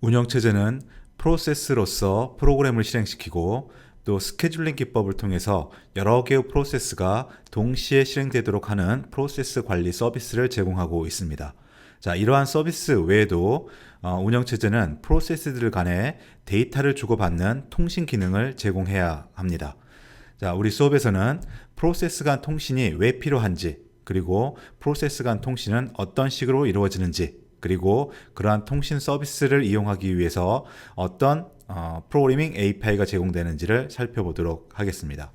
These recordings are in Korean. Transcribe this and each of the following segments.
운영체제는 프로세스로서 프로그램을 실행시키고 또 스케줄링 기법을 통해서 여러 개의 프로세스가 동시에 실행되도록 하는 프로세스 관리 서비스를 제공하고 있습니다. 자, 이러한 서비스 외에도 운영체제는 프로세스들 간에 데이터를 주고받는 통신 기능을 제공해야 합니다. 자, 우리 수업에서는 프로세스 간 통신이 왜 필요한지, 그리고 프로세스 간 통신은 어떤 식으로 이루어지는지, 그리고 그러한 통신 서비스를 이용하기 위해서 어떤 프로그래밍 API가 제공되는지를 살펴보도록 하겠습니다.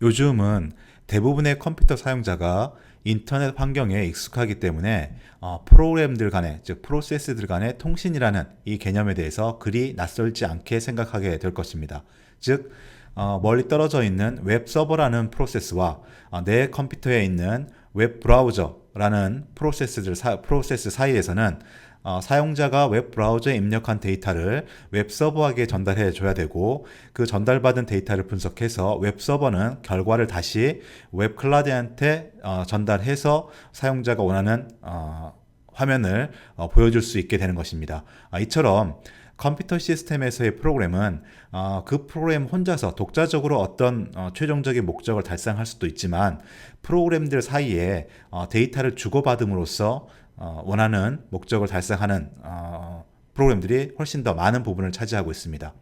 요즘은 대부분의 컴퓨터 사용자가 인터넷 환경에 익숙하기 때문에 프로그램들 간의, 즉 프로세스들 간의 통신이라는 이 개념에 대해서 그리 낯설지 않게 생각하게 될 것입니다. 즉 멀리 떨어져 있는 웹 서버라는 프로세스와 내 컴퓨터에 있는 웹 브라우저라는 프로세스 사이에서는 사용자가 웹 브라우저에 입력한 데이터를 웹 서버에게 전달해 줘야 되고, 그 전달받은 데이터를 분석해서 웹 서버는 결과를 다시 웹 클라이언트한테 전달해서 사용자가 원하는 화면을 보여줄 수 있게 되는 것입니다. 이처럼 컴퓨터 시스템에서의 프로그램은 그 프로그램 혼자서 독자적으로 어떤 최종적인 목적을 달성할 수도 있지만, 프로그램들 사이에 데이터를 주고받음으로써 원하는 목적을 달성하는 프로그램들이 훨씬 더 많은 부분을 차지하고 있습니다.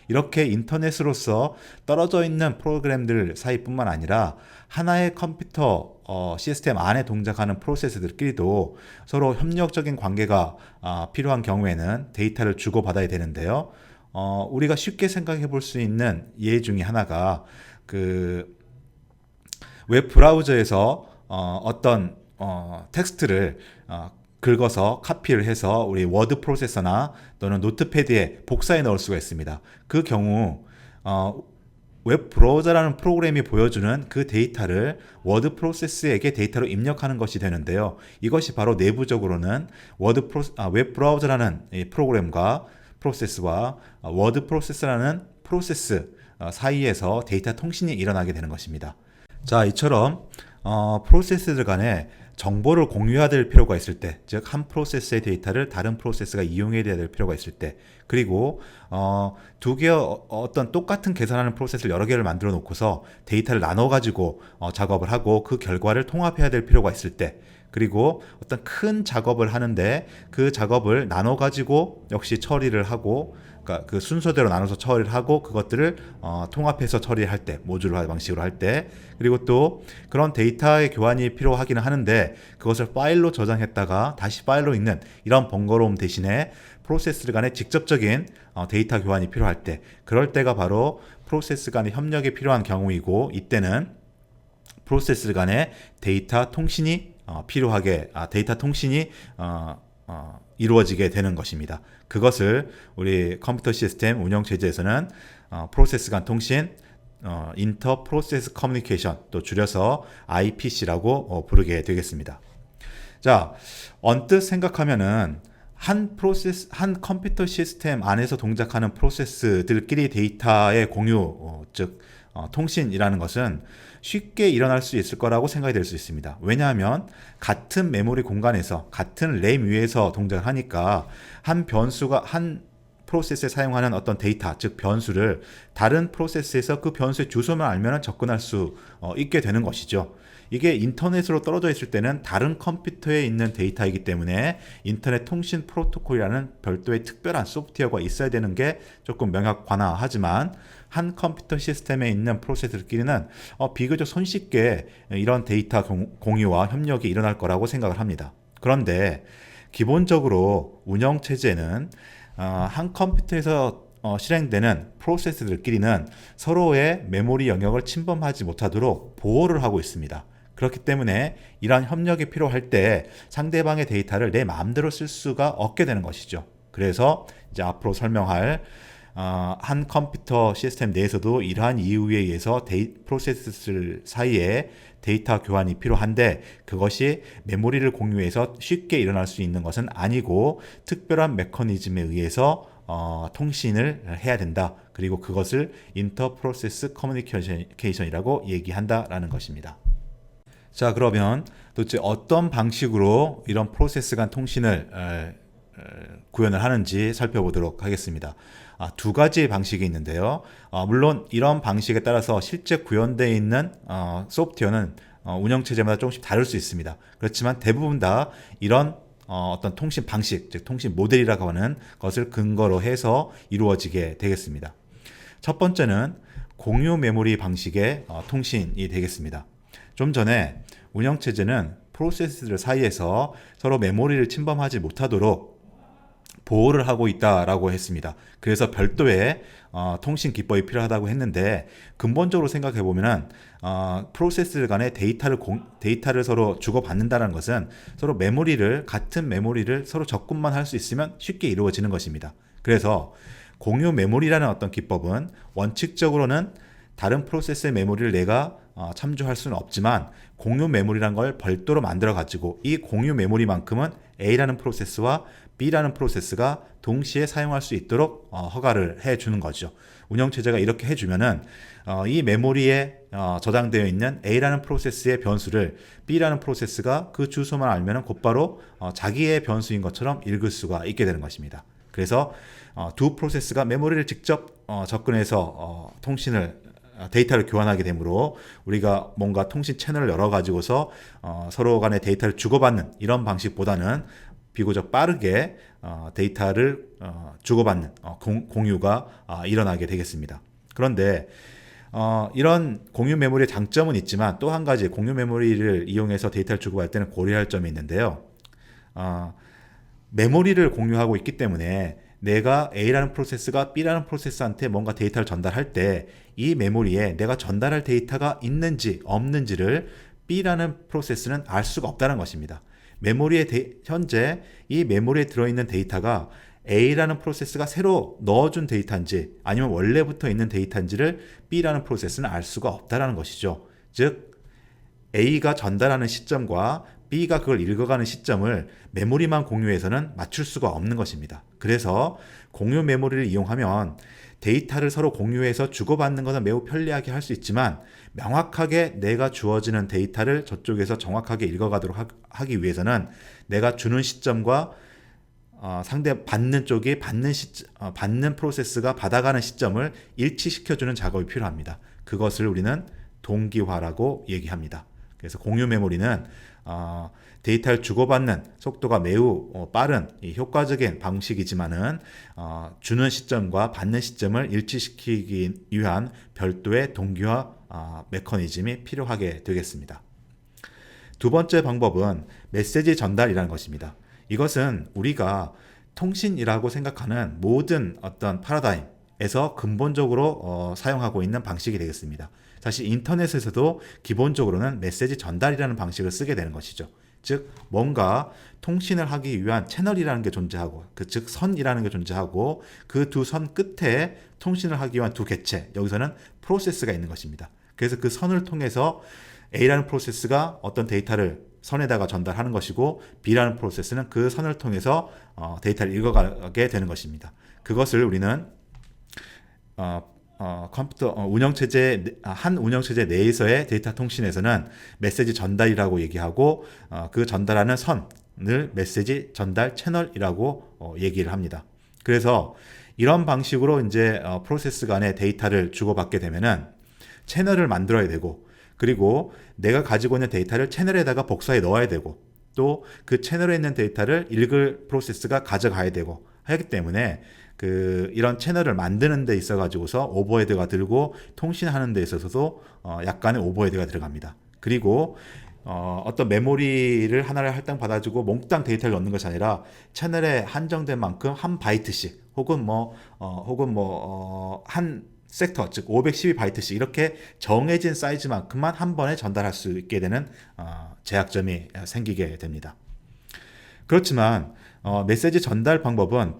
이렇게 인터넷으로서 떨어져 있는 프로그램들 사이뿐만 아니라 하나의 컴퓨터 시스템 안에 동작하는 프로세스들끼리도 서로 협력적인 관계가 필요한 경우에는 데이터를 주고받아야 되는데요. 우리가 쉽게 생각해 볼 수 있는 예 중에 하나가 웹 브라우저에서 어떤 텍스트를 긁어서 카피를 해서 우리 워드 프로세서나 또는 노트패드에 복사해 넣을 수가 있습니다. 그 경우 웹 브라우저라는 프로그램이 보여주는 그 데이터를 워드 프로세스에게 데이터로 입력하는 것이 되는데요. 이것이 바로 내부적으로는 웹 브라우저라는 이 프로그램과 프로세스와 워드 프로세스라는 프로세스 사이에서 데이터 통신이 일어나게 되는 것입니다. 자, 이처럼 프로세스들 간에 정보를 공유해야 될 필요가 있을 때, 즉 한 프로세스의 데이터를 다른 프로세스가 이용해야 될 필요가 있을 때, 그리고 두 개의 어떤 똑같은 계산하는 프로세스를 여러 개를 만들어 놓고서 데이터를 나눠 가지고 작업을 하고 그 결과를 통합해야 될 필요가 있을 때, 그리고 어떤 큰 작업을 하는데 그 작업을 나눠 가지고 역시 처리를 하고, 그러니까 그 순서대로 나눠서 처리를 하고 그것들을 통합해서 처리할 때, 모듈화 방식으로 할 때, 그리고 또 그런 데이터의 교환이 필요하기는 하는데 그것을 파일로 저장했다가 다시 파일로 읽는 이런 번거로움 대신에 프로세스 간의 직접적인 데이터 교환이 필요할 때, 그럴 때가 바로 프로세스 간의 협력이 필요한 경우이고, 이때는 프로세스 간의 데이터 통신이 데이터 통신이 이루어지게 되는 것입니다. 그것을 우리 컴퓨터 시스템 운영 체제에서는 프로세스 간 통신, 인터 프로세스 커뮤니케이션, 또 줄여서 IPC라고 부르게 되겠습니다. 자, 언뜻 생각하면은 한 컴퓨터 시스템 안에서 동작하는 프로세스들끼리 데이터의 공유, 즉 통신이라는 것은 쉽게 일어날 수 있을 거라고 생각이 될 수 있습니다. 왜냐하면 같은 메모리 공간에서 같은 램 위에서 동작을 하니까 한 프로세스에 사용하는 어떤 데이터, 즉 변수를 다른 프로세스에서 그 변수의 주소만 알면 접근할 수 있게 되는 것이죠. 이게 인터넷으로 떨어져 있을 때는 다른 컴퓨터에 있는 데이터이기 때문에 인터넷 통신 프로토콜이라는 별도의 특별한 소프트웨어가 있어야 되는 게 조금 명확하지만, 한 컴퓨터 시스템에 있는 프로세스들끼리는 비교적 손쉽게 이런 데이터 공유와 협력이 일어날 거라고 생각을 합니다. 그런데 기본적으로 운영체제는 한 컴퓨터에서 실행되는 프로세스들끼리는 서로의 메모리 영역을 침범하지 못하도록 보호를 하고 있습니다. 그렇기 때문에 이러한 협력이 필요할 때 상대방의 데이터를 내 마음대로 쓸 수가 없게 되는 것이죠. 그래서 이제 앞으로 설명할 한 컴퓨터 시스템 내에서도 이러한 이유에 의해서 프로세스 사이에 데이터 교환이 필요한데, 그것이 메모리를 공유해서 쉽게 일어날 수 있는 것은 아니고 특별한 메커니즘에 의해서 통신을 해야 된다. 그리고 그것을 인터 프로세스 커뮤니케이션이라고 얘기한다라는 것입니다. 자, 그러면 도대체 어떤 방식으로 이런 프로세스 간 통신을 구현을 하는지 살펴보도록 하겠습니다. 두 가지 방식이 있는데요. 물론 이런 방식에 따라서 실제 구현되어 있는 소프트웨어는 운영체제마다 조금씩 다를 수 있습니다. 그렇지만 대부분 다 이런 어떤 통신 방식, 즉 통신 모델이라고 하는 것을 근거로 해서 이루어지게 되겠습니다. 첫 번째는 공유 메모리 방식의 통신이 되겠습니다. 좀 전에 운영체제는 프로세스들 사이에서 서로 메모리를 침범하지 못하도록 보호를 하고 있다라고 했습니다. 그래서 별도의 통신 기법이 필요하다고 했는데, 근본적으로 생각해 보면은 프로세스들 간의 데이터를 서로 주고받는다는 것은 서로 같은 메모리를 서로 접근만 할 수 있으면 쉽게 이루어지는 것입니다. 그래서 공유 메모리라는 어떤 기법은 원칙적으로는 다른 프로세스의 메모리를 내가 참조할 수는 없지만, 공유 메모리라는 걸 별도로 만들어 가지고 이 공유 메모리만큼은 A라는 프로세스와 B라는 프로세스가 동시에 사용할 수 있도록 허가를 해주는 거죠. 운영체제가 이렇게 해주면은 이 메모리에 저장되어 있는 A라는 프로세스의 변수를 B라는 프로세스가 그 주소만 알면은 곧바로 자기의 변수인 것처럼 읽을 수가 있게 되는 것입니다. 그래서 두 프로세스가 메모리를 직접 접근해서 데이터를 교환하게 되므로 우리가 뭔가 통신 채널을 열어 가지고서 서로 간의 데이터를 주고받는 이런 방식보다는 비교적 빠르게 데이터를 주고받는 공유가 일어나게 되겠습니다. 그런데 이런 공유 메모리의 장점은 있지만, 또 한 가지 공유 메모리를 이용해서 데이터를 주고받을 때는 고려할 점이 있는데요. 메모리를 공유하고 있기 때문에 내가 A라는 프로세스가 B라는 프로세스한테 뭔가 데이터를 전달할 때 이 메모리에 내가 전달할 데이터가 있는지 없는지를 B라는 프로세스는 알 수가 없다는 것입니다. 현재 이 메모리에 들어있는 데이터가 A라는 프로세스가 새로 넣어준 데이터인지 아니면 원래부터 있는 데이터인지를 B라는 프로세스는 알 수가 없다는 것이죠. 즉 A가 전달하는 시점과 B가 그걸 읽어가는 시점을 메모리만 공유해서는 맞출 수가 없는 것입니다. 그래서 공유 메모리를 이용하면 데이터를 서로 공유해서 주고받는 것은 매우 편리하게 할 수 있지만, 명확하게 내가 주어지는 데이터를 저쪽에서 정확하게 읽어가도록 하기 위해서는 내가 주는 시점과 상대 받는 쪽이 받는 프로세스가 받아가는 시점을 일치시켜주는 작업이 필요합니다. 그것을 우리는 동기화라고 얘기합니다. 그래서 공유 메모리는 데이터를 주고받는 속도가 매우 빠른 효과적인 방식이지만은 주는 시점과 받는 시점을 일치시키기 위한 별도의 동기화 메커니즘이 필요하게 되겠습니다. 두 번째 방법은 메시지 전달이라는 것입니다. 이것은 우리가 통신이라고 생각하는 모든 어떤 파라다임에서 근본적으로 사용하고 있는 방식이 되겠습니다. 사실 인터넷에서도 기본적으로는 메시지 전달이라는 방식을 쓰게 되는 것이죠. 즉 뭔가 통신을 하기 위한 채널이라는 게 존재하고, 즉 선이라는 게 존재하고, 그 두 선 끝에 통신을 하기 위한 두 개체, 여기서는 프로세스가 있는 것입니다. 그래서 그 선을 통해서 A라는 프로세스가 어떤 데이터를 선에다가 전달하는 것이고, B라는 프로세스는 그 선을 통해서 데이터를 읽어가게 되는 것입니다. 그것을 우리는 컴퓨터 한 운영체제 내에서의 데이터 통신에서는 메시지 전달이라고 얘기하고, 그 전달하는 선을 메시지 전달 채널이라고 얘기를 합니다. 그래서 이런 방식으로 이제 프로세스 간의 데이터를 주고받게 되면은 채널을 만들어야 되고, 그리고 내가 가지고 있는 데이터를 채널에다가 복사해 넣어야 되고, 또 그 채널에 있는 데이터를 읽을 프로세스가 가져가야 되고 하기 때문에 이런 채널을 만드는 데 있어 가지고서 오버헤드가 들고, 통신하는 데 있어서도 약간의 오버헤드가 들어갑니다. 그리고 어떤 메모리를 하나를 할당 받아주고 몽땅 데이터를 넣는 것이 아니라 채널에 한정된 만큼 한 바이트씩 혹은 한 섹터, 즉 512바이트씩 이렇게 정해진 사이즈만큼만 한 번에 전달할 수 있게 되는 제약점이 생기게 됩니다. 그렇지만 메시지 전달 방법은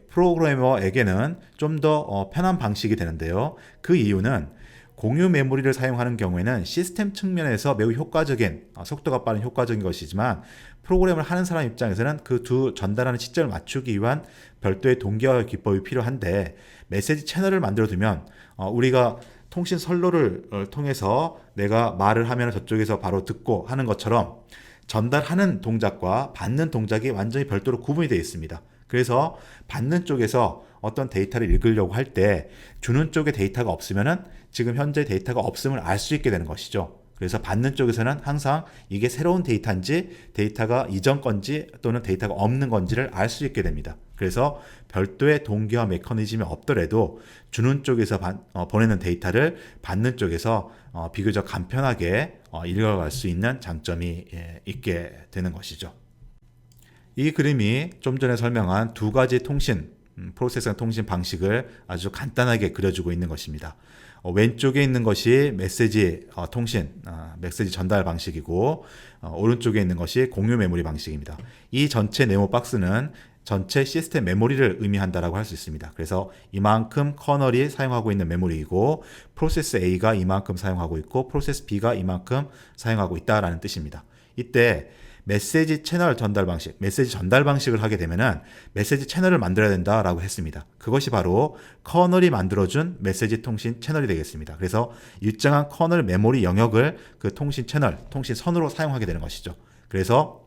프로그래머에게는 좀 더 편한 방식이 되는데요. 그 이유는 공유 메모리를 사용하는 경우에는 시스템 측면에서 매우 효과적인, 속도가 빠른 효과적인 것이지만, 프로그램을 하는 사람 입장에서는 그 두 전달하는 시점을 맞추기 위한 별도의 동기화 기법이 필요한데, 메시지 채널을 만들어 두면 우리가 통신 선로를 통해서 내가 말을 하면 저쪽에서 바로 듣고 하는 것처럼 전달하는 동작과 받는 동작이 완전히 별도로 구분이 되어 있습니다. 그래서 받는 쪽에서 어떤 데이터를 읽으려고 할 때 주는 쪽에 데이터가 없으면은 지금 현재 데이터가 없음을 알 수 있게 되는 것이죠. 그래서 받는 쪽에서는 항상 이게 새로운 데이터인지 데이터가 이전 건지 또는 데이터가 없는 건지를 알 수 있게 됩니다. 그래서 별도의 동기화 메커니즘이 없더라도 주는 쪽에서 보내는 데이터를 받는 쪽에서 비교적 간편하게 읽어갈 수 있는 장점이 있게 되는 것이죠. 이 그림이 좀 전에 설명한 두 가지 프로세싱 통신 방식을 아주 간단하게 그려주고 있는 것입니다. 왼쪽에 있는 것이 메시지 메시지 전달 방식이고 오른쪽에 있는 것이 공유 메모리 방식입니다. 이 전체 네모 박스는 전체 시스템 메모리를 의미한다라고 할 수 있습니다. 그래서 이만큼 커널이 사용하고 있는 메모리이고 프로세스 A가 이만큼 사용하고 있고 프로세스 B가 이만큼 사용하고 있다라는 뜻입니다. 이때 메시지 전달 방식을 하게 되면은 메시지 채널을 만들어야 된다라고 했습니다. 그것이 바로 커널이 만들어준 메시지 통신 채널이 되겠습니다. 그래서 일정한 커널 메모리 영역을 그 통신 선으로 사용하게 되는 것이죠. 그래서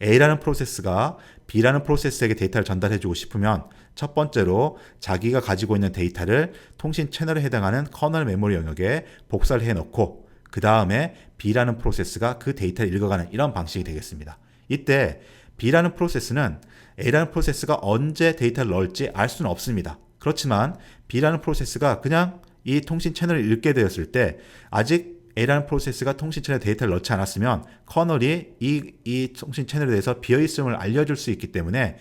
A라는 프로세스가 B라는 프로세스에게 데이터를 전달해주고 싶으면 첫 번째로 자기가 가지고 있는 데이터를 통신 채널에 해당하는 커널 메모리 영역에 복사를 해놓고 그 다음에 B라는 프로세스가 그 데이터를 읽어가는 이런 방식이 되겠습니다. 이때 B라는 프로세스는 A라는 프로세스가 언제 데이터를 넣을지 알 수는 없습니다. 그렇지만 B라는 프로세스가 그냥 이 통신 채널을 읽게 되었을 때 아직 A라는 프로세스가 통신 채널에 데이터를 넣지 않았으면 커널이 이 통신 채널에 대해서 비어있음을 알려줄 수 있기 때문에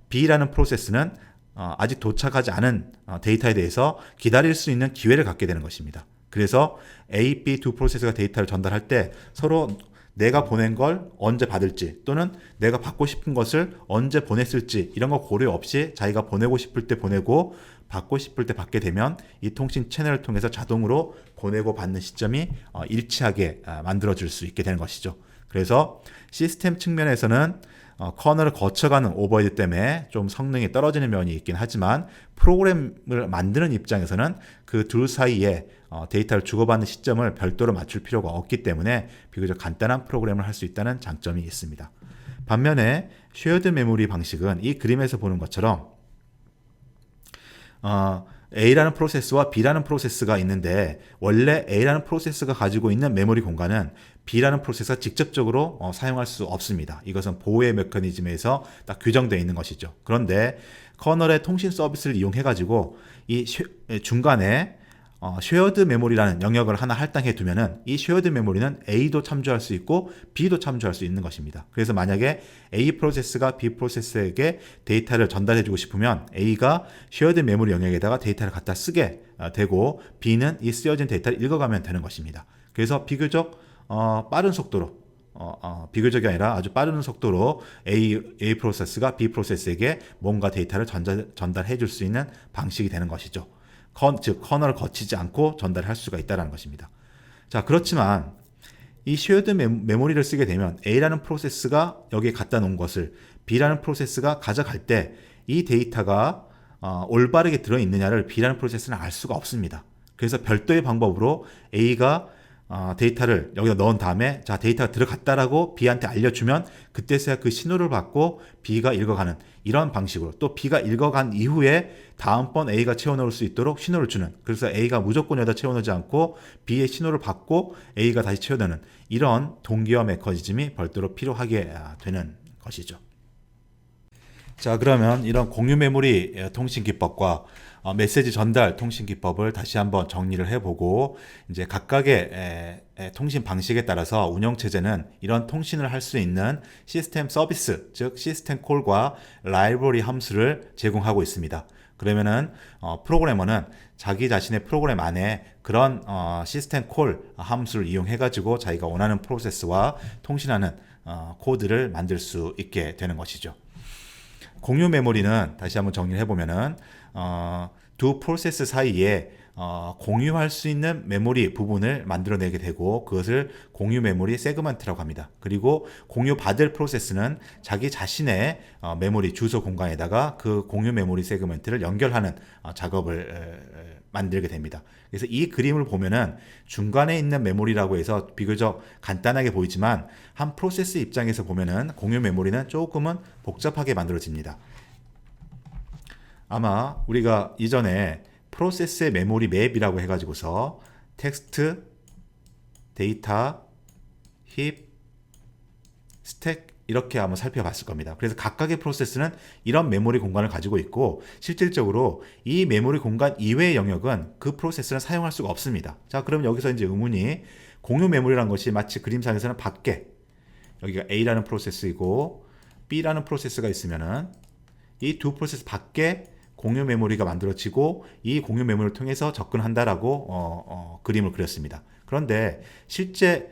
B라는 프로세스는 아직 도착하지 않은 데이터에 대해서 기다릴 수 있는 기회를 갖게 되는 것입니다. 그래서 A, B 두 프로세스가 데이터를 전달할 때 서로 내가 보낸 걸 언제 받을지 또는 내가 받고 싶은 것을 언제 보냈을지 이런 거 고려 없이 자기가 보내고 싶을 때 보내고 받고 싶을 때 받게 되면 이 통신 채널을 통해서 자동으로 보내고 받는 시점이 일치하게 만들어질 수 있게 되는 것이죠. 그래서 시스템 측면에서는 커널을 거쳐가는 오버헤드 때문에 좀 성능이 떨어지는 면이 있긴 하지만 프로그램을 만드는 입장에서는 그 둘 사이에 데이터를 주고받는 시점을 별도로 맞출 필요가 없기 때문에 비교적 간단한 프로그램을 할 수 있다는 장점이 있습니다. 반면에 쉐어드 메모리 방식은 이 그림에서 보는 것처럼 A라는 프로세스와 B라는 프로세스가 있는데 원래 A라는 프로세스가 가지고 있는 메모리 공간은 B라는 프로세스가 직접적으로 사용할 수 없습니다. 이것은 보호의 메커니즘에서 딱 규정되어 있는 것이죠. 그런데 커널의 통신 서비스를 이용해 가지고 이 중간에 쉐어드 메모리라는 영역을 하나 할당해 두면은 이 쉐어드 메모리는 A도 참조할 수 있고 B도 참조할 수 있는 것입니다. 그래서 만약에 A 프로세스가 B 프로세스에게 데이터를 전달해 주고 싶으면 A가 쉐어드 메모리 영역에다가 데이터를 갖다 쓰게 되고 B는 이 쓰여진 데이터를 읽어가면 되는 것입니다. 그래서 비교적 빠른 속도로 비교적이 아니라 아주 빠른 속도로 A 프로세스가 B 프로세스에게 뭔가 데이터를 전달해 줄 수 있는 방식이 되는 것이죠. 즉 커널을 거치지 않고 전달할 수가 있다는 것입니다. 자, 그렇지만 이 쉐어드 메모리를 쓰게 되면 A라는 프로세스가 여기에 갖다 놓은 것을 B라는 프로세스가 가져갈 때 이 데이터가 올바르게 들어있느냐를 B라는 프로세스는 알 수가 없습니다. 그래서 별도의 방법으로 A가 데이터를 여기다 넣은 다음에 자 데이터가 들어갔다라고 B한테 알려주면 그때서야 그 신호를 받고 B가 읽어가는 이런 방식으로 또 B가 읽어간 이후에 다음번 A가 채워넣을 수 있도록 신호를 주는 그래서 A가 무조건 여기다 채워넣지 않고 B의 신호를 받고 A가 다시 채워넣는 이런 동기화 메커니즘이 별도로 필요하게 되는 것이죠. 자, 그러면 이런 공유 메모리 통신 기법과 메시지 전달 통신 기법을 다시 한번 정리를 해보고 이제 각각의 통신 방식에 따라서 운영체제는 이런 통신을 할 수 있는 시스템 서비스, 즉 시스템 콜과 라이브러리 함수를 제공하고 있습니다. 그러면은 프로그래머는 자기 자신의 프로그램 안에 그런 시스템 콜 함수를 이용해 가지고 자기가 원하는 프로세스와 통신하는 코드를 만들 수 있게 되는 것이죠. 공유 메모리는 다시 한번 정리를 해보면은 두 프로세스 사이에 공유할 수 있는 메모리 부분을 만들어내게 되고 그것을 공유 메모리 세그먼트라고 합니다. 그리고 공유 받을 프로세스는 자기 자신의 메모리 주소 공간에다가 그 공유 메모리 세그먼트를 연결하는 작업을 만들게 됩니다. 그래서 이 그림을 보면은 중간에 있는 메모리라고 해서 비교적 간단하게 보이지만 한 프로세스 입장에서 보면은 공유 메모리는 조금은 복잡하게 만들어집니다. 아마 우리가 이전에 프로세스의 메모리 맵이라고 해가지고서 텍스트, 데이터, 힙, 스택 이렇게 한번 살펴봤을 겁니다. 그래서 각각의 프로세스는 이런 메모리 공간을 가지고 있고 실질적으로 이 메모리 공간 이외의 영역은 그 프로세스는 사용할 수가 없습니다. 자, 그럼 여기서 이제 의문이 공유 메모리라는 것이 마치 그림상에서는 밖에 여기가 A라는 프로세스이고 B라는 프로세스가 있으면은 이 두 프로세스 밖에 공유 메모리가 만들어지고 이 공유 메모리를 통해서 접근한다라고 그림을 그렸습니다. 그런데 실제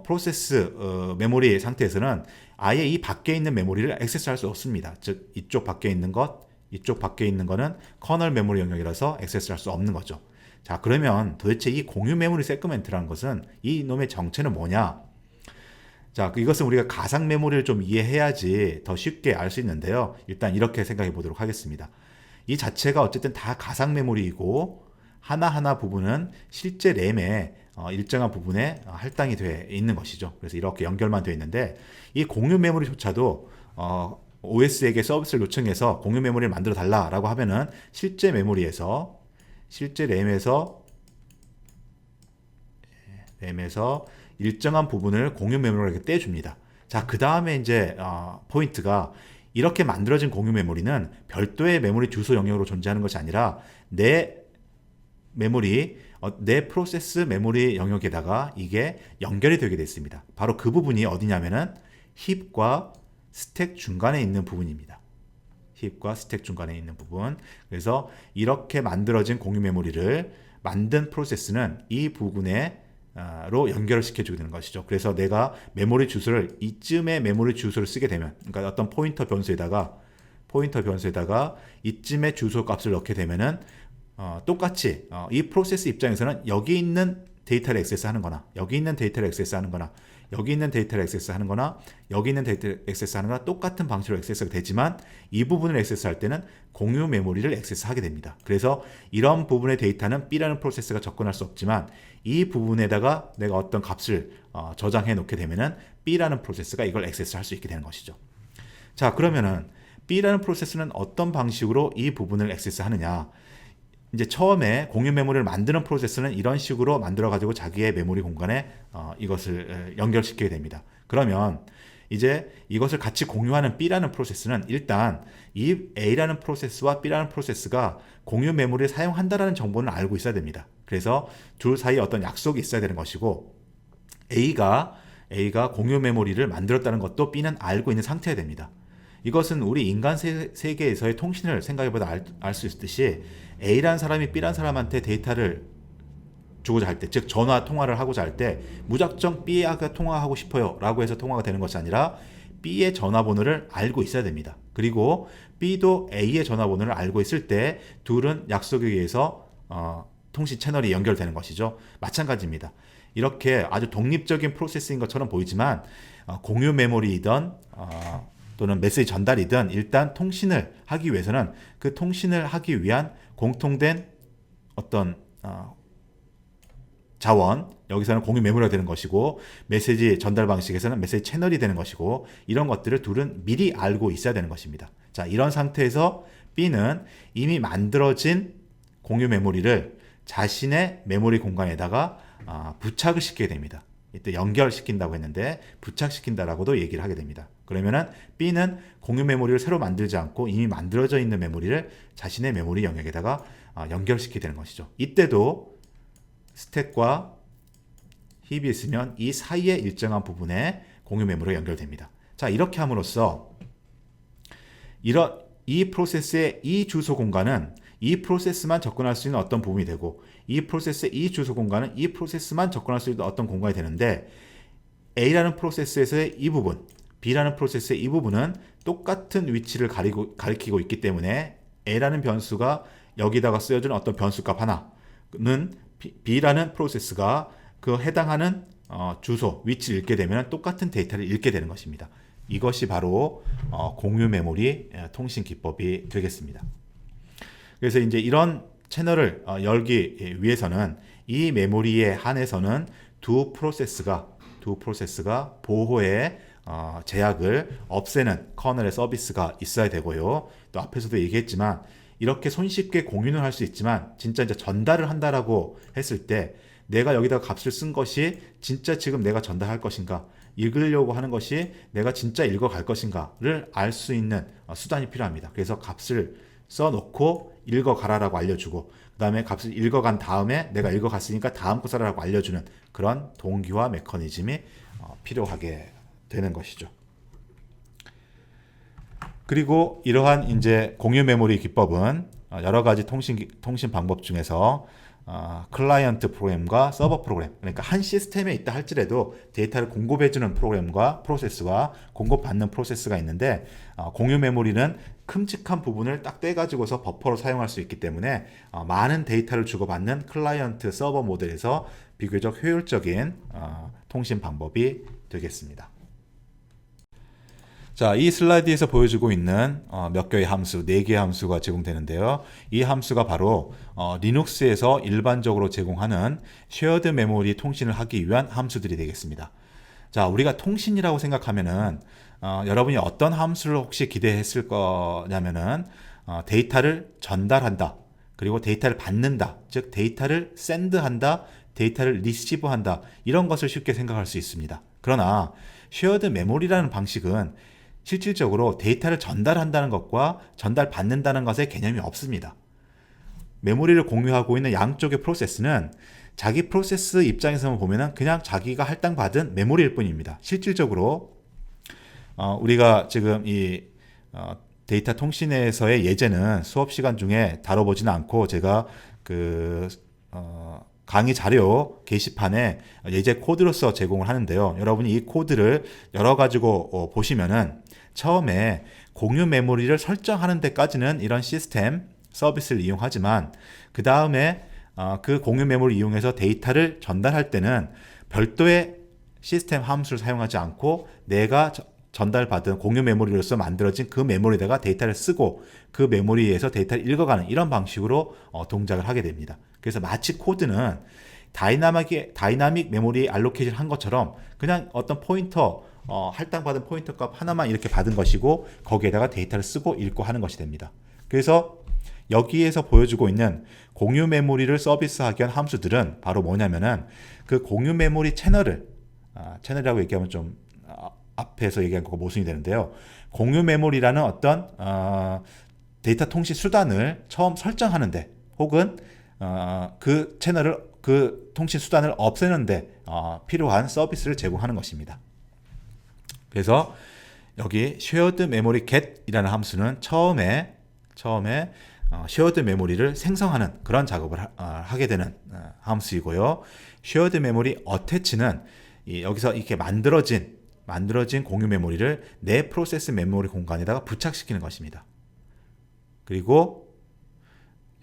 프로세스 메모리 상태에서는 아예 이 밖에 있는 메모리를 액세스할 수 없습니다. 즉 이쪽 밖에 있는 것, 이쪽 밖에 있는 거는 커널 메모리 영역이라서 액세스할 수 없는 거죠. 자, 그러면 도대체 이 공유 메모리 세그멘트라는 것은 이 놈의 정체는 뭐냐? 자, 이것은 우리가 가상 메모리를 좀 이해해야지 더 쉽게 알 수 있는데요. 일단 이렇게 생각해 보도록 하겠습니다. 이 자체가 어쨌든 다 가상 메모리이고 하나하나 부분은 실제 램의 일정한 부분에 할당이 되어 있는 것이죠. 그래서 이렇게 연결만 되어 있는데 이 공유 메모리조차도 OS에게 서비스를 요청해서 공유 메모리를 만들어 달라라고 하면은 실제 메모리에서 실제 램에서 일정한 부분을 공유 메모리에게 떼줍니다. 자, 그 다음에 이제 포인트가 이렇게 만들어진 공유 메모리는 별도의 메모리 주소 영역으로 존재하는 것이 아니라 내 메모리, 내 프로세스 메모리 영역에다가 이게 연결이 되게 됐습니다. 바로 그 부분이 어디냐면은 힙과 스택 중간에 있는 부분입니다. 힙과 스택 중간에 있는 부분. 그래서 이렇게 만들어진 공유 메모리를 만든 프로세스는 이 부분에 로 연결을 시켜주게 되는 것이죠. 그래서 내가 메모리 주소를 이쯤에 메모리 주소를 쓰게 되면, 그러니까 어떤 포인터 변수에다가 이쯤에 주소 값을 넣게 되면은 똑같이 이 프로세스 입장에서는 여기 있는 데이터를 액세스하는 거나 여기 있는 데이터를 액세스하는 거나 여기 있는 데이터를 액세스하는 거나 여기 있는 데이터를 액세스하는 거나 똑같은 방식으로 액세스가 되지만 이 부분을 액세스할 때는 공유 메모리를 액세스하게 됩니다. 그래서 이런 부분의 데이터는 B라는 프로세스가 접근할 수 없지만 이 부분에다가 내가 어떤 값을 저장해 놓게 되면은 B라는 프로세스가 이걸 액세스할 수 있게 되는 것이죠. 자, 그러면은 B라는 프로세스는 어떤 방식으로 이 부분을 액세스하느냐? 이제 처음에 공유 메모리를 만드는 프로세스는 이런 식으로 만들어 가지고 자기의 메모리 공간에 이것을 연결시키게 됩니다. 그러면 이제 이것을 같이 공유하는 B라는 프로세스는 일단 이 A라는 프로세스와 B라는 프로세스가 공유 메모리를 사용한다라는 정보는 알고 있어야 됩니다. 그래서 둘 사이에 어떤 약속이 있어야 되는 것이고 A가 공유 메모리를 만들었다는 것도 B는 알고 있는 상태여야 됩니다. 이것은 우리 인간 세계에서의 통신을 생각해보다 알 수 있듯이 A라는 사람이 B라는 사람한테 데이터를 주고자 할 때, 즉 전화 통화를 하고자 할 때 무작정 B하고 통화하고 싶어요 라고 해서 통화가 되는 것이 아니라 B의 전화번호를 알고 있어야 됩니다. 그리고 B도 A의 전화번호를 알고 있을 때 둘은 약속에 의해서 통신 채널이 연결되는 것이죠. 마찬가지입니다. 이렇게 아주 독립적인 프로세스인 것처럼 보이지만 공유 메모리이든 또는 메시지 전달이든 일단 통신을 하기 위해서는 그 통신을 하기 위한 공통된 어떤 자원, 여기서는 공유 메모리가 되는 것이고 메시지 전달 방식에서는 메시지 채널이 되는 것이고 이런 것들을 둘은 미리 알고 있어야 되는 것입니다. 자, 이런 상태에서 B는 이미 만들어진 공유 메모리를 자신의 메모리 공간에다가 부착을 시키게 됩니다. 이때 연결시킨다고 했는데 부착시킨다라고도 얘기를 하게 됩니다. 그러면은 B는 공유 메모리를 새로 만들지 않고 이미 만들어져 있는 메모리를 자신의 메모리 영역에다가 연결시키게 되는 것이죠. 이때도 스택과 힙이 있으면 이 사이에 일정한 부분에 공유 메모리가 연결됩니다. 자, 이렇게 함으로써 이 프로세스의 이 주소 공간은 이 프로세스만 접근할 수 있는 어떤 부분이 되고 이 프로세스의 이 주소 공간은 이 프로세스만 접근할 수 있는 어떤 공간이 되는데 A라는 프로세스에서의 이 부분, B라는 프로세스의 이 부분은 똑같은 위치를 가리키고 있기 때문에 A라는 변수가 여기다가 쓰여준 어떤 변수값 하나는 B라는 프로세스가 그 해당하는 주소, 위치를 읽게 되면 똑같은 데이터를 읽게 되는 것입니다. 이것이 바로 공유 메모리 통신 기법이 되겠습니다. 그래서 이제 이런 채널을 열기 위해서는 이 메모리에 한해서는 두 프로세스가 보호의 제약을 없애는 커널의 서비스가 있어야 되고요. 또 앞에서도 얘기했지만 이렇게 손쉽게 공유는 할 수 있지만 진짜 이제 전달을 한다라고 했을 때 내가 여기다가 값을 쓴 것이 진짜 지금 내가 전달할 것인가, 읽으려고 하는 것이 내가 진짜 읽어갈 것인가를 알 수 있는 수단이 필요합니다. 그래서 값을 써놓고 읽어가라라고 알려주고 그 다음에 값을 읽어간 다음에 내가 읽어갔으니까 다음 거 써라라고 알려주는 그런 동기화 메커니즘이 필요하게 되는 것이죠. 그리고 이러한 이제 공유 메모리 기법은 여러 가지 통신 방법 중에서 클라이언트 프로그램과 서버 프로그램, 그러니까 한 시스템에 있다 할지라도 데이터를 공급해주는 프로그램과 프로세스와 공급받는 프로세스가 있는데 공유 메모리는 큼직한 부분을 딱 떼가지고서 버퍼로 사용할 수 있기 때문에 많은 데이터를 주고받는 클라이언트 서버 모델에서 비교적 효율적인 통신 방법이 되겠습니다. 자, 이 슬라이드에서 보여주고 있는 몇 개의 함수, 4개의 함수가 제공되는데요. 이 함수가 바로 리눅스에서 일반적으로 제공하는 쉐어드 메모리 통신을 하기 위한 함수들이 되겠습니다. 자, 우리가 통신이라고 생각하면은 여러분이 어떤 함수를 혹시 기대했을 거냐면은 데이터를 전달한다, 그리고 데이터를 받는다, 즉 데이터를 샌드한다, 데이터를 리시브한다, 이런 것을 쉽게 생각할 수 있습니다. 그러나 쉐어드 메모리라는 방식은 실질적으로 데이터를 전달한다는 것과 전달받는다는 것의 개념이 없습니다. 메모리를 공유하고 있는 양쪽의 프로세스는 자기 프로세스 입장에서만 보면은 그냥 자기가 할당받은 메모리일 뿐입니다. 실질적으로 우리가 지금 이 데이터 통신에서의 예제는 수업 시간 중에 다뤄보지는 않고 제가 강의 자료 게시판에 예제 코드로서 제공을 하는데요. 여러분이 이 코드를 열어가지고 보시면은 처음에 공유 메모리를 설정하는 데까지는 이런 시스템 서비스를 이용하지만 그 다음에 그 공유 메모리 이용해서 데이터를 전달할 때는 별도의 시스템 함수를 사용하지 않고 내가 전달받은 공유 메모리로서 만들어진 그 메모리에다가 데이터를 쓰고 그 메모리에서 데이터를 읽어가는 이런 방식으로 동작을 하게 됩니다. 그래서 마치 코드는 다이나믹 메모리 알로케이션 한 것처럼 그냥 어떤 포인터, 할당받은 포인터 값 하나만 이렇게 받은 것이고 거기에다가 데이터를 쓰고 읽고 하는 것이 됩니다. 그래서 여기에서 보여주고 있는 공유 메모리를 서비스하기 위한 함수들은 바로 뭐냐면은 그 공유 메모리 채널이라고 얘기하면 좀 앞에서 얘기한 거가 모순이 되는데요. 공유 메모리라는 어떤 데이터 통신 수단을 처음 설정하는데 혹은 그 통신 수단을 없애는데 필요한 서비스를 제공하는 것입니다. 그래서 여기 shared memory get이라는 함수는 처음에 shared 메모리를 생성하는 그런 작업을 하게 되는 함수이고요. shared memory attach는 여기서 이렇게 만들어진 공유 메모리를 내 프로세스 메모리 공간에다가 부착시키는 것입니다. 그리고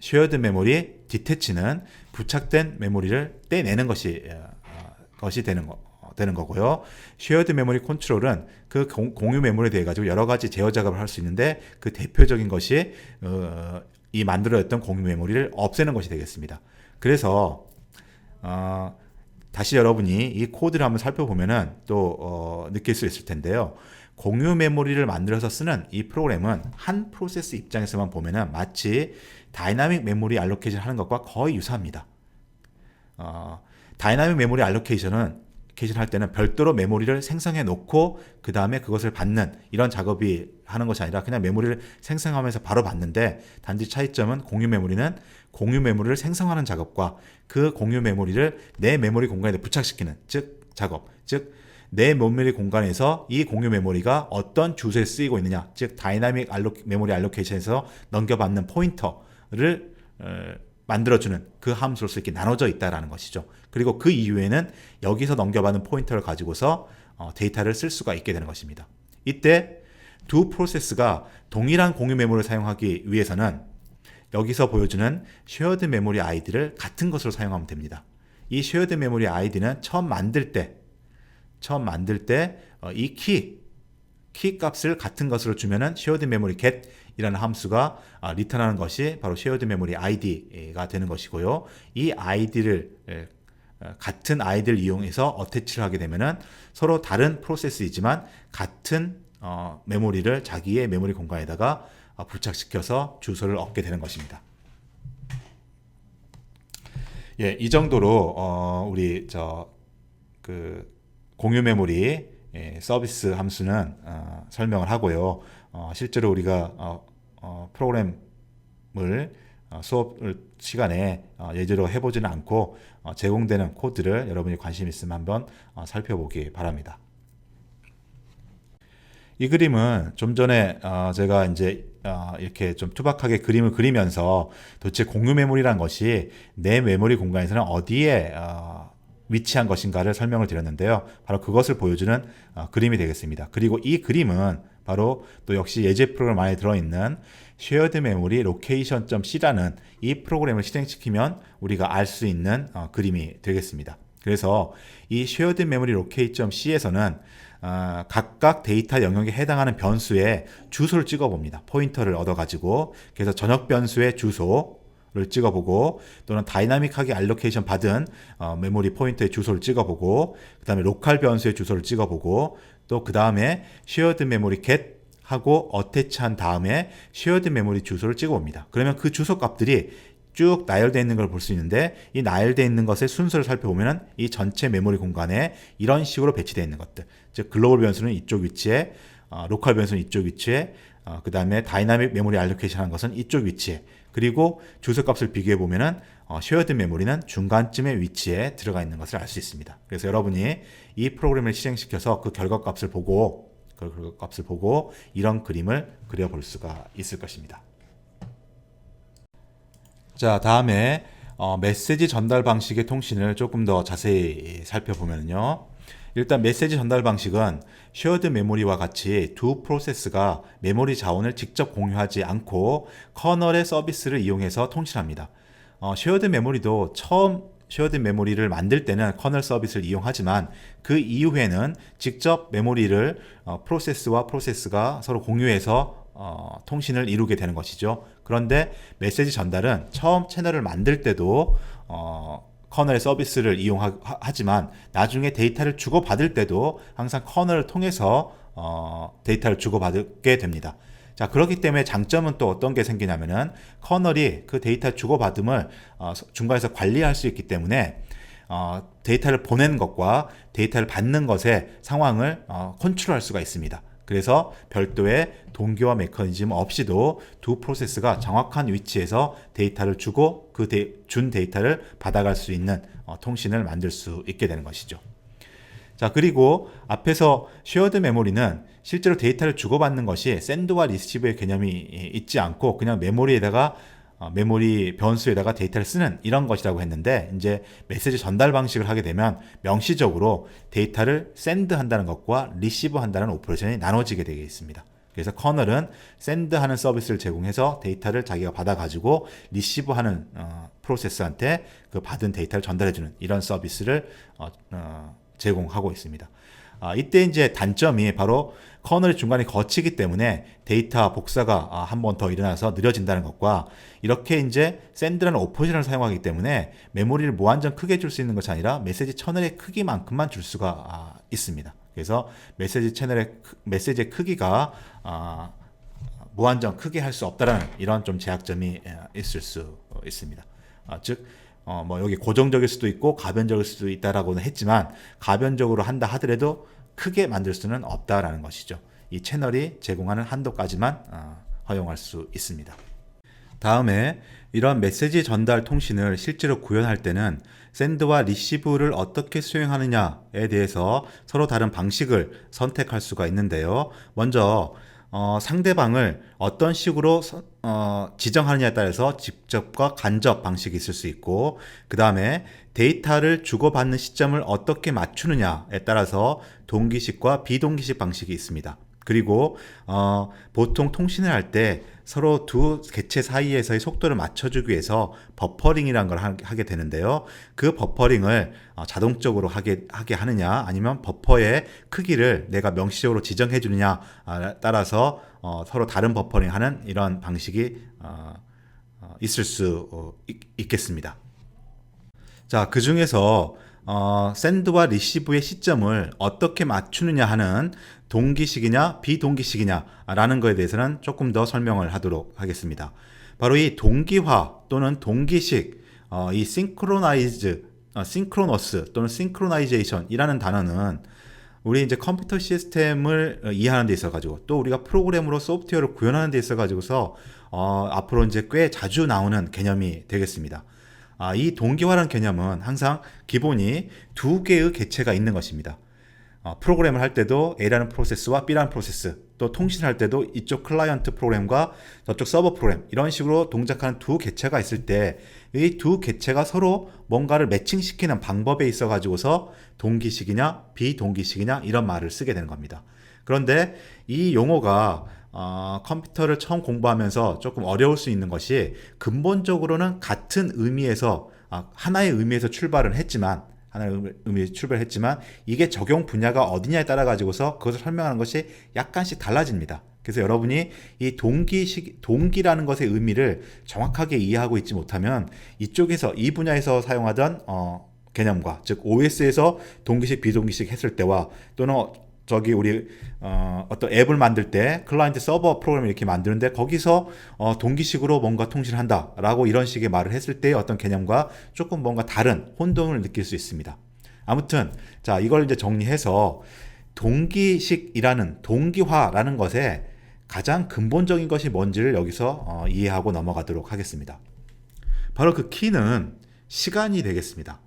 shared memory detach는 부착된 메모리를 떼내는 것이 되는 거고요. shared memory control은 그 공유 메모리에 대해 가지고 여러 가지 제어 작업을 할 수 있는데 그 대표적인 것이 이 만들어졌던 공유 메모리를 없애는 것이 되겠습니다. 그래서 다시 여러분이 이 코드를 한번 살펴보면은 또 느낄 수 있을 텐데요. 공유 메모리를 만들어서 쓰는 이 프로그램은 한 프로세스 입장에서만 보면은 마치 다이나믹 메모리 알로케이션 하는 것과 거의 유사합니다. 다이나믹 메모리 알로케이션 할 때는 별도로 메모리를 생성해 놓고 그 다음에 그것을 받는 이런 작업이 하는 것이 아니라 그냥 메모리를 생성하면서 바로 받는데 단지 차이점은 공유 메모리는 공유 메모리를 생성하는 작업과 그 공유 메모리를 내 메모리 공간에 부착시키는 즉 내 메모리 공간에서 이 공유 메모리가 어떤 주소에 쓰이고 있느냐, 즉 다이나믹 메모리 알로케이션에서 넘겨받는 포인터를 만들어주는 그 함수로서 이렇게 나눠져 있다라는 것이죠. 그리고 그 이후에는 여기서 넘겨받는 포인터를 가지고서 데이터를 쓸 수가 있게 되는 것입니다. 이때 두 프로세스가 동일한 공유 메모리를 사용하기 위해서는 여기서 보여주는 shared memory ID를 같은 것으로 사용하면 됩니다. 이 shared memory ID는 처음 만들 때 이 키 값을 같은 것으로 주면은 shared memory get 이라는 함수가 리턴하는 것이 바로 shared memory id가 되는 것이고요. 이 id를 같은 아이디를 이용해서 어태치를 하게 되면은 서로 다른 프로세스이지만 같은 메모리를 자기의 메모리 공간에다가 부착시켜서 주소를 얻게 되는 것입니다. 예, 이 정도로 우리 공유 메모리 서비스 함수는 설명을 하고요. 실제로 우리가 프로그램을 수업 시간에 예제로 해보지는 않고 제공되는 코드를 여러분이 관심 있으면 한번 살펴보기 바랍니다. 이 그림은 좀 전에 제가 이제 이렇게 좀 투박하게 그림을 그리면서 도대체 공유 메모리란 것이 내 메모리 공간에서는 어디에 위치한 것인가를 설명을 드렸는데요. 바로 그것을 보여주는 그림이 되겠습니다. 그리고 이 그림은 바로 또 역시 예제 프로그램 안에 들어있는 shared memory location.c라는 이 프로그램을 실행시키면 우리가 알 수 있는 그림이 되겠습니다. 그래서 이 shared memory location.c에서는 각각 데이터 영역에 해당하는 변수의 주소를 찍어봅니다. 포인터를 얻어가지고 그래서 전역 변수의 주소를 찍어보고 또는 다이나믹하게 알로케이션 받은 메모리 포인터의 주소를 찍어보고 그 다음에 로컬 변수의 주소를 찍어보고 또 그 다음에 shared memory get 하고 어태치한 다음에 shared memory 주소를 찍어봅니다. 그러면 그 주소 값들이 쭉 나열되어 있는 걸 볼 수 있는데 이 나열되어 있는 것의 순서를 살펴보면 이 전체 메모리 공간에 이런 식으로 배치되어 있는 것들, 즉 글로벌 변수는 이쪽 위치에, 로컬 변수는 이쪽 위치에, 그 다음에 다이나믹 메모리 알로케이션 한 것은 이쪽 위치에, 그리고 주소 값을 비교해 보면은 shared 메모리는 중간쯤의 위치에 들어가 있는 것을 알 수 있습니다. 그래서 여러분이 이 프로그램을 실행시켜서 그 결과값을 보고 이런 그림을 그려볼 수가 있을 것입니다. 자, 다음에 메시지 전달 방식의 통신을 조금 더 자세히 살펴보면요. 일단 메시지 전달 방식은 shared 메모리와 같이 두 프로세스가 메모리 자원을 직접 공유하지 않고 커널의 서비스를 이용해서 통신합니다. shared 메모리도 처음 shared 메모리를 만들 때는 커널 서비스를 이용하지만 그 이후에는 직접 메모리를 프로세스와 프로세스가 서로 공유해서 통신을 이루게 되는 것이죠. 그런데 메시지 전달은 처음 채널을 만들 때도 커널의 서비스를 이용하지만 나중에 데이터를 주고받을 때도 항상 커널을 통해서 데이터를 주고받게 됩니다. 자, 그렇기 때문에 장점은 또 어떤 게 생기냐면은 커널이 그 데이터 주고받음을 중간에서 관리할 수 있기 때문에 데이터를 보내는 것과 데이터를 받는 것의 상황을 컨트롤할 수가 있습니다. 그래서 별도의 동기화 메커니즘 없이도 두 프로세스가 정확한 위치에서 데이터를 주고 준 데이터를 받아갈 수 있는 통신을 만들 수 있게 되는 것이죠. 자, 그리고 앞에서 shared 메모리는 실제로 데이터를 주고받는 것이 샌드와 리시브의 개념이 있지 않고 그냥 메모리 변수에다가 데이터를 쓰는 이런 것이라고 했는데 이제 메시지 전달 방식을 하게 되면 명시적으로 데이터를 샌드 한다는 것과 리시브 한다는 오퍼레이션이 나눠지게 되어 있습니다. 그래서 커널은 샌드 하는 서비스를 제공해서 데이터를 자기가 받아가지고 리시브 하는 프로세스한테 그 받은 데이터를 전달해주는 이런 서비스를 제공하고 있습니다. 이때 이제 단점이 바로 커널이 중간에 거치기 때문에 데이터 복사가 한 번 더 일어나서 느려진다는 것과 이렇게 이제 샌드라는 오퍼레이션을 사용하기 때문에 메모리를 무한정 크게 줄 수 있는 것이 아니라 메시지 채널의 크기만큼만 줄 수가 있습니다. 그래서 메시지의 크기가 무한정 크게 할 수 없다라는 이런 좀 제약점이 있을 수 있습니다. 즉 여기 고정적일 수도 있고 가변적일 수도 있다라고는 했지만 가변적으로 한다 하더라도 크게 만들 수는 없다라는 것이죠. 이 채널이 제공하는 한도까지만 허용할 수 있습니다. 다음에 이런 메시지 전달 통신을 실제로 구현할 때는 샌드와 리시브를 어떻게 수행하느냐에 대해서 서로 다른 방식을 선택할 수가 있는데요. 먼저 상대방을 어떤 식으로 지정하느냐에 따라서 직접과 간접 방식이 있을 수 있고 그 다음에 데이터를 주고받는 시점을 어떻게 맞추느냐에 따라서 동기식과 비동기식 방식이 있습니다. 그리고 보통 통신을 할 때 서로 두 개체 사이에서의 속도를 맞춰주기 위해서 버퍼링이라는 걸 하게 되는데요. 그 버퍼링을 자동적으로 하게 하느냐, 아니면 버퍼의 크기를 내가 명시적으로 지정해 주느냐 따라서 서로 다른 버퍼링 하는 이런 방식이 있을 수 있겠습니다. 자, 그 중에서 샌드와 리시브의 시점을 어떻게 맞추느냐 하는 동기식이냐 비동기식이냐라는 것에 대해서는 조금 더 설명을 하도록 하겠습니다. 바로 이 동기화 또는 동기식, 이 싱크로너스 또는 싱크로나이제이션이라는 단어는 우리 이제 컴퓨터 시스템을 이해하는 데 있어 가지고, 또 우리가 프로그램으로 소프트웨어를 구현하는 데 있어 가지고서 앞으로 이제 꽤 자주 나오는 개념이 되겠습니다. 이 동기화라는 개념은 항상 기본이 두 개의 개체가 있는 것입니다. 프로그램을 할 때도 A라는 프로세스와 B라는 프로세스, 또 통신을 할 때도 이쪽 클라이언트 프로그램과 저쪽 서버 프로그램, 이런 식으로 동작하는 두 개체가 있을 때 이 두 개체가 서로 뭔가를 매칭시키는 방법에 있어 가지고서 동기식이냐 비동기식이냐 이런 말을 쓰게 되는 겁니다. 그런데 이 용어가 컴퓨터를 처음 공부하면서 조금 어려울 수 있는 것이, 근본적으로는 같은 의미에서 하나의 의미에서 출발을 했지만 이게 적용 분야가 어디냐에 따라 가지고서 그것을 설명하는 것이 약간씩 달라집니다. 그래서 여러분이 이 동기라는 것의 의미를 정확하게 이해하고 있지 못하면 이쪽에서 이 분야에서 사용하던 개념과, 즉 OS에서 동기식 비동기식 했을 때와, 또는 저기 우리 어떤 앱을 만들 때 클라이언트 서버 프로그램을 이렇게 만드는데 거기서 동기식으로 뭔가 통신을 한다라고 이런 식의 말을 했을 때의 어떤 개념과 조금 뭔가 다른 혼동을 느낄 수 있습니다. 아무튼 자, 이걸 이제 정리해서 동기식이라는 동기화라는 것에 가장 근본적인 것이 뭔지를 여기서 이해하고 넘어가도록 하겠습니다. 바로 그 키는 시간이 되겠습니다.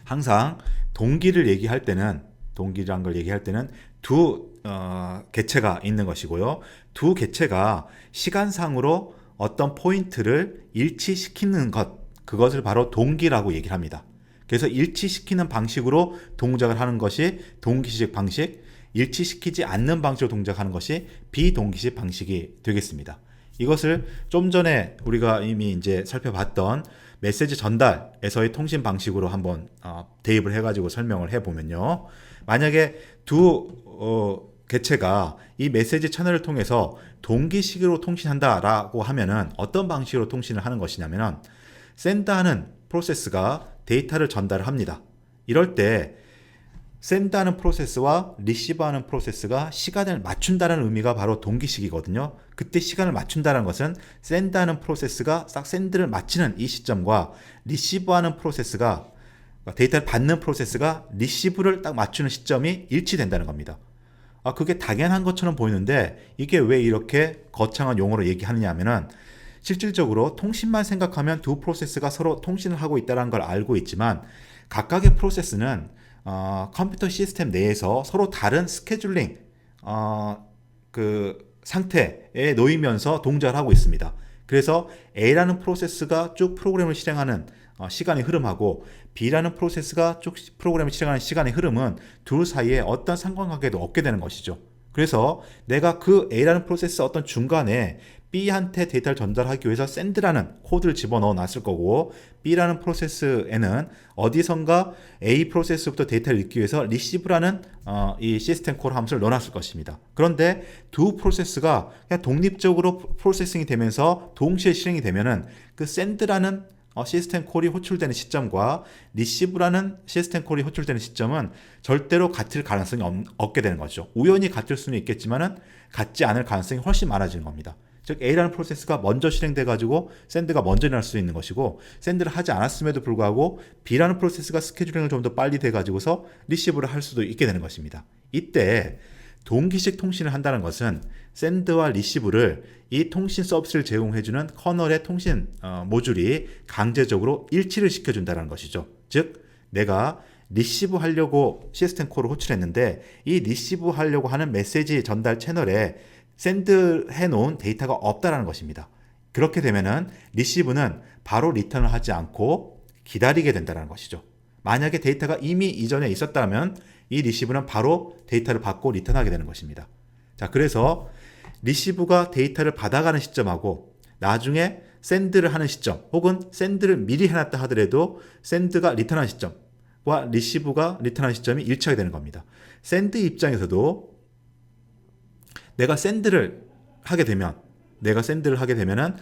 항상 동기를 얘기할 때는, 동기라는 걸 얘기할 때는 두 개체가 있는 것이고요. 두 개체가 시간상으로 어떤 포인트를 일치시키는 것, 그것을 바로 동기라고 얘기를 합니다. 그래서 일치시키는 방식으로 동작을 하는 것이 동기식 방식, 일치시키지 않는 방식으로 동작하는 것이 비동기식 방식이 되겠습니다. 이것을 좀 전에 우리가 이미 이제 살펴봤던 메시지 전달에서의 통신 방식으로 한번 대입을 해가지고 설명을 해보면요. 만약에 두 개체가 이 메시지 채널을 통해서 동기식으로 통신한다라고 하면은 어떤 방식으로 통신을 하는 것이냐면은, 샌드하는 프로세스가 데이터를 전달을 합니다. 이럴 때 샌드하는 프로세스와 리시브하는 프로세스가 시간을 맞춘다는 의미가 바로 동기식이거든요. 그때 시간을 맞춘다는 것은 샌드하는 프로세스가 싹 샌드를 마치는 이 시점과 리시브하는 프로세스가, 데이터를 받는 프로세스가 리시브를 딱 맞추는 시점이 일치된다는 겁니다. 그게 당연한 것처럼 보이는데 이게 왜 이렇게 거창한 용어로 얘기하느냐 하면은, 실질적으로 통신만 생각하면 두 프로세스가 서로 통신을 하고 있다는 걸 알고 있지만, 각각의 프로세스는 컴퓨터 시스템 내에서 서로 다른 스케줄링 그 상태에 놓이면서 동작을 하고 있습니다. 그래서 A라는 프로세스가 쭉 프로그램을 실행하는 시간의 흐름하고 B라는 프로세스가 쭉 프로그램을 실행하는 시간의 흐름은 둘 사이에 어떤 상관관계도 없게 되는 것이죠. 그래서 내가 그 A라는 프로세스 어떤 중간에 B한테 데이터를 전달하기 위해서 샌드라는 코드를 집어넣어 놨을 거고, B라는 프로세스에는 어디선가 A 프로세스부터 데이터를 읽기 위해서 리시브라는 이 시스템 콜 함수를 넣어놨을 것입니다. 그런데 두 프로세스가 그냥 독립적으로 프로세싱이 되면서 동시에 실행이 되면은 그 샌드라는 시스템 콜이 호출되는 시점과 리시브라는 시스템 콜이 호출되는 시점은 절대로 같을 가능성이 없게 되는 거죠. 우연히 같을 수는 있겠지만은 같지 않을 가능성이 훨씬 많아지는 겁니다. 즉 A라는 프로세스가 먼저 실행돼 가지고 샌드가 먼저 일어날 수 있는 것이고, 샌드를 하지 않았음에도 불구하고 B라는 프로세스가 스케줄링을 좀 더 빨리 돼 가지고서 리시브를 할 수도 있게 되는 것입니다. 이때 동기식 통신을 한다는 것은 샌드와 리시브를 이 통신 서비스를 제공해주는 커널의 통신 모듈이 강제적으로 일치를 시켜준다는 것이죠. 즉 내가 리시브 하려고 시스템 콜을 호출했는데 이 리시브 하려고 하는 메시지 전달 채널에 샌드 해놓은 데이터가 없다라는 것입니다. 그렇게 되면은 리시브는 바로 리턴을 하지 않고 기다리게 된다는 것이죠. 만약에 데이터가 이미 이전에 있었다면 이 리시브는 바로 데이터를 받고 리턴하게 되는 것입니다. 자, 그래서 리시브가 데이터를 받아가는 시점하고 나중에 샌드를 하는 시점, 혹은 샌드를 미리 해놨다 하더라도 샌드가 리턴한 시점과 리시브가 리턴한 시점이 일치하게 되는 겁니다. 샌드 입장에서도 내가 샌드를 하게 되면은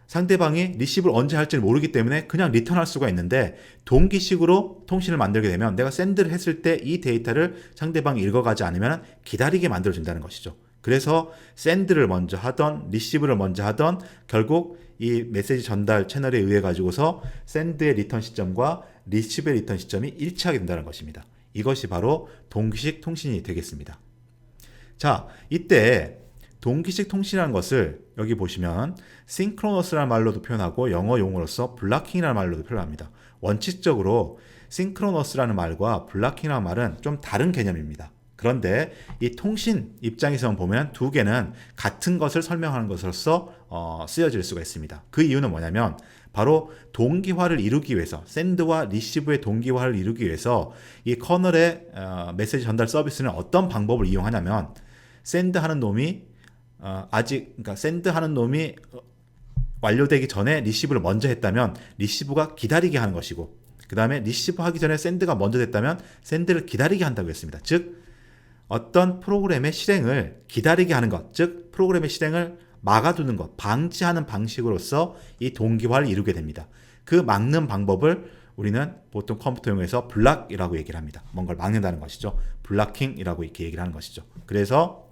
상대방이 리시브를 언제 할지를 모르기 때문에 그냥 리턴할 수가 있는데, 동기식으로 통신을 만들게 되면 내가 샌드를 했을 때 이 데이터를 상대방이 읽어가지 않으면 기다리게 만들어준다는 것이죠. 그래서 샌드를 먼저 하던 리시브를 먼저 하던 결국 이 메시지 전달 채널에 의해 가지고서 샌드의 리턴 시점과 리시브의 리턴 시점이 일치하게 된다는 것입니다. 이것이 바로 동기식 통신이 되겠습니다. 자, 이때 동기식 통신이라는 것을 여기 보시면 synchronous라는 말로도 표현하고 영어 용어로서 블락킹이라는 말로도 표현합니다. 원칙적으로 synchronous라는 말과 블락킹이라는 말은 좀 다른 개념입니다. 그런데 이 통신 입장에서 보면 두 개는 같은 것을 설명하는 것으로서 쓰여질 수가 있습니다. 그 이유는 뭐냐면 바로 동기화를 이루기 위해서, 샌드와 리시브의 동기화를 이루기 위해서 이 커널의 메시지 전달 서비스는 어떤 방법을 이용하냐면, 샌드하는 놈이 샌드하는 놈이 완료되기 전에 리시브를 먼저 했다면 리시브가 기다리게 하는 것이고, 그 다음에 리시브 하기 전에 샌드가 먼저 됐다면 샌드를 기다리게 한다고 했습니다. 즉 어떤 프로그램의 실행을 기다리게 하는 것, 즉 프로그램의 실행을 막아두는 것, 방지하는 방식으로서 이 동기화를 이루게 됩니다. 그 막는 방법을 우리는 보통 컴퓨터 용어에서 블락이라고 얘기를 합니다. 뭔가를 막는다는 것이죠. 블락킹이라고 이렇게 얘기를 하는 것이죠. 그래서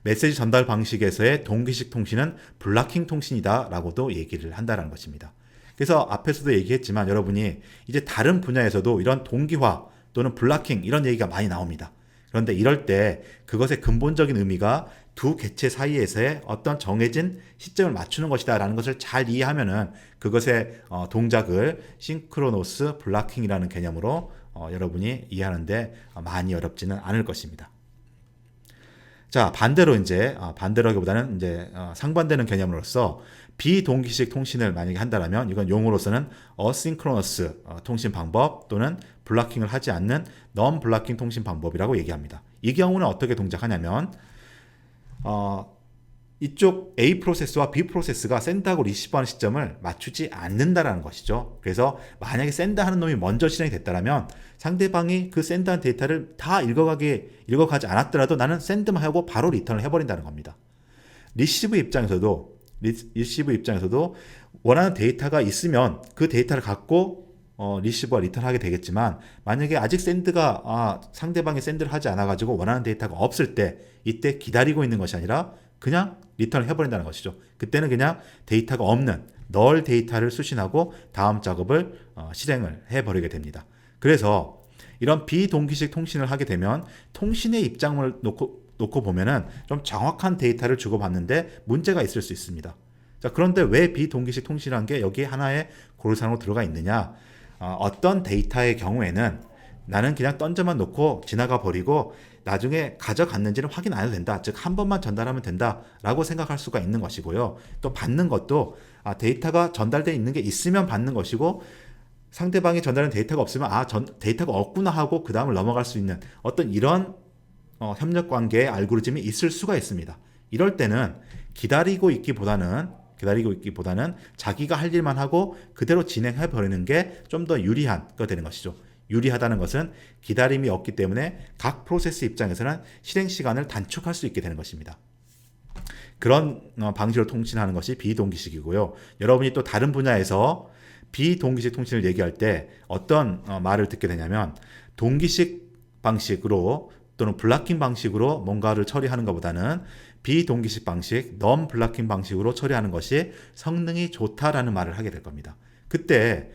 메시지 전달 방식에서의 동기식 통신은 블락킹 통신이다 라고도 얘기를 한다는 것입니다. 그래서 앞에서도 얘기했지만 여러분이 이제 다른 분야에서도 이런 동기화 또는 블락킹 이런 얘기가 많이 나옵니다. 그런데 이럴 때 그것의 근본적인 의미가 두 개체 사이에서의 어떤 정해진 시점을 맞추는 것이다 라는 것을 잘 이해하면은 그것의 동작을 싱크로노스 블락킹이라는 개념으로 여러분이 이해하는데 많이 어렵지는 않을 것입니다. 자, 반대라기보다는 상반되는 개념으로서 비동기식 통신을 만약에 한다면 이건 용어로서는 어싱크로너스 통신 방법 또는 블락킹을 하지 않는 non 블락킹 통신 방법이라고 얘기합니다. 이 경우는 어떻게 동작하냐면 이쪽 A 프로세스와 B 프로세스가 샌드하고 리시브하는 시점을 맞추지 않는다라는 것이죠. 그래서 만약에 샌드하는 놈이 먼저 실행이 됐다면 상대방이 그 샌드한 데이터를 다 읽어가지 않았더라도 나는 샌드만 하고 바로 리턴을 해버린다는 겁니다. 리시브 입장에서도 원하는 데이터가 있으면 그 데이터를 갖고 리시브와 리턴하게 되겠지만, 만약에 아직 상대방이 샌드를 하지 않아가지고 원하는 데이터가 없을 때 이때 기다리고 있는 것이 아니라 그냥 리턴을 해버린다는 것이죠. 그때는 그냥 데이터가 없는 널 데이터를 수신하고 다음 작업을 실행을 해버리게 됩니다. 그래서 이런 비동기식 통신을 하게 되면 통신의 입장을 놓고 보면은 좀 정확한 데이터를 주고받는데 문제가 있을 수 있습니다. 자, 그런데 왜 비동기식 통신이라는 게 여기 하나의 고려사항으로 들어가 있느냐? 어떤 데이터의 경우에는 나는 그냥 던져만 놓고 지나가 버리고 나중에 가져갔는지는 확인 안 해도 된다. 즉 한 번만 전달하면 된다라고 생각할 수가 있는 것이고요. 또 받는 것도 데이터가 전달되어 있는 게 있으면 받는 것이고, 상대방이 전달한 데이터가 없으면 데이터가 없구나 하고 그 다음을 넘어갈 수 있는 어떤 이런 협력 관계의 알고리즘이 있을 수가 있습니다. 이럴 때는 기다리고 있기보다는 자기가 할 일만 하고 그대로 진행해 버리는 게 좀 더 유리한 거 되는 것이죠. 유리하다는 것은 기다림이 없기 때문에 각 프로세스 입장에서는 실행 시간을 단축할 수 있게 되는 것입니다. 그런 방식으로 통신하는 것이 비동기식이고요. 여러분이 또 다른 분야에서 비동기식 통신을 얘기할 때 어떤 말을 듣게 되냐면, 동기식 방식으로 또는 블락킹 방식으로 뭔가를 처리하는 것보다는 비동기식 방식, non 블락킹 방식으로 처리하는 것이 성능이 좋다라는 말을 하게 될 겁니다. 그때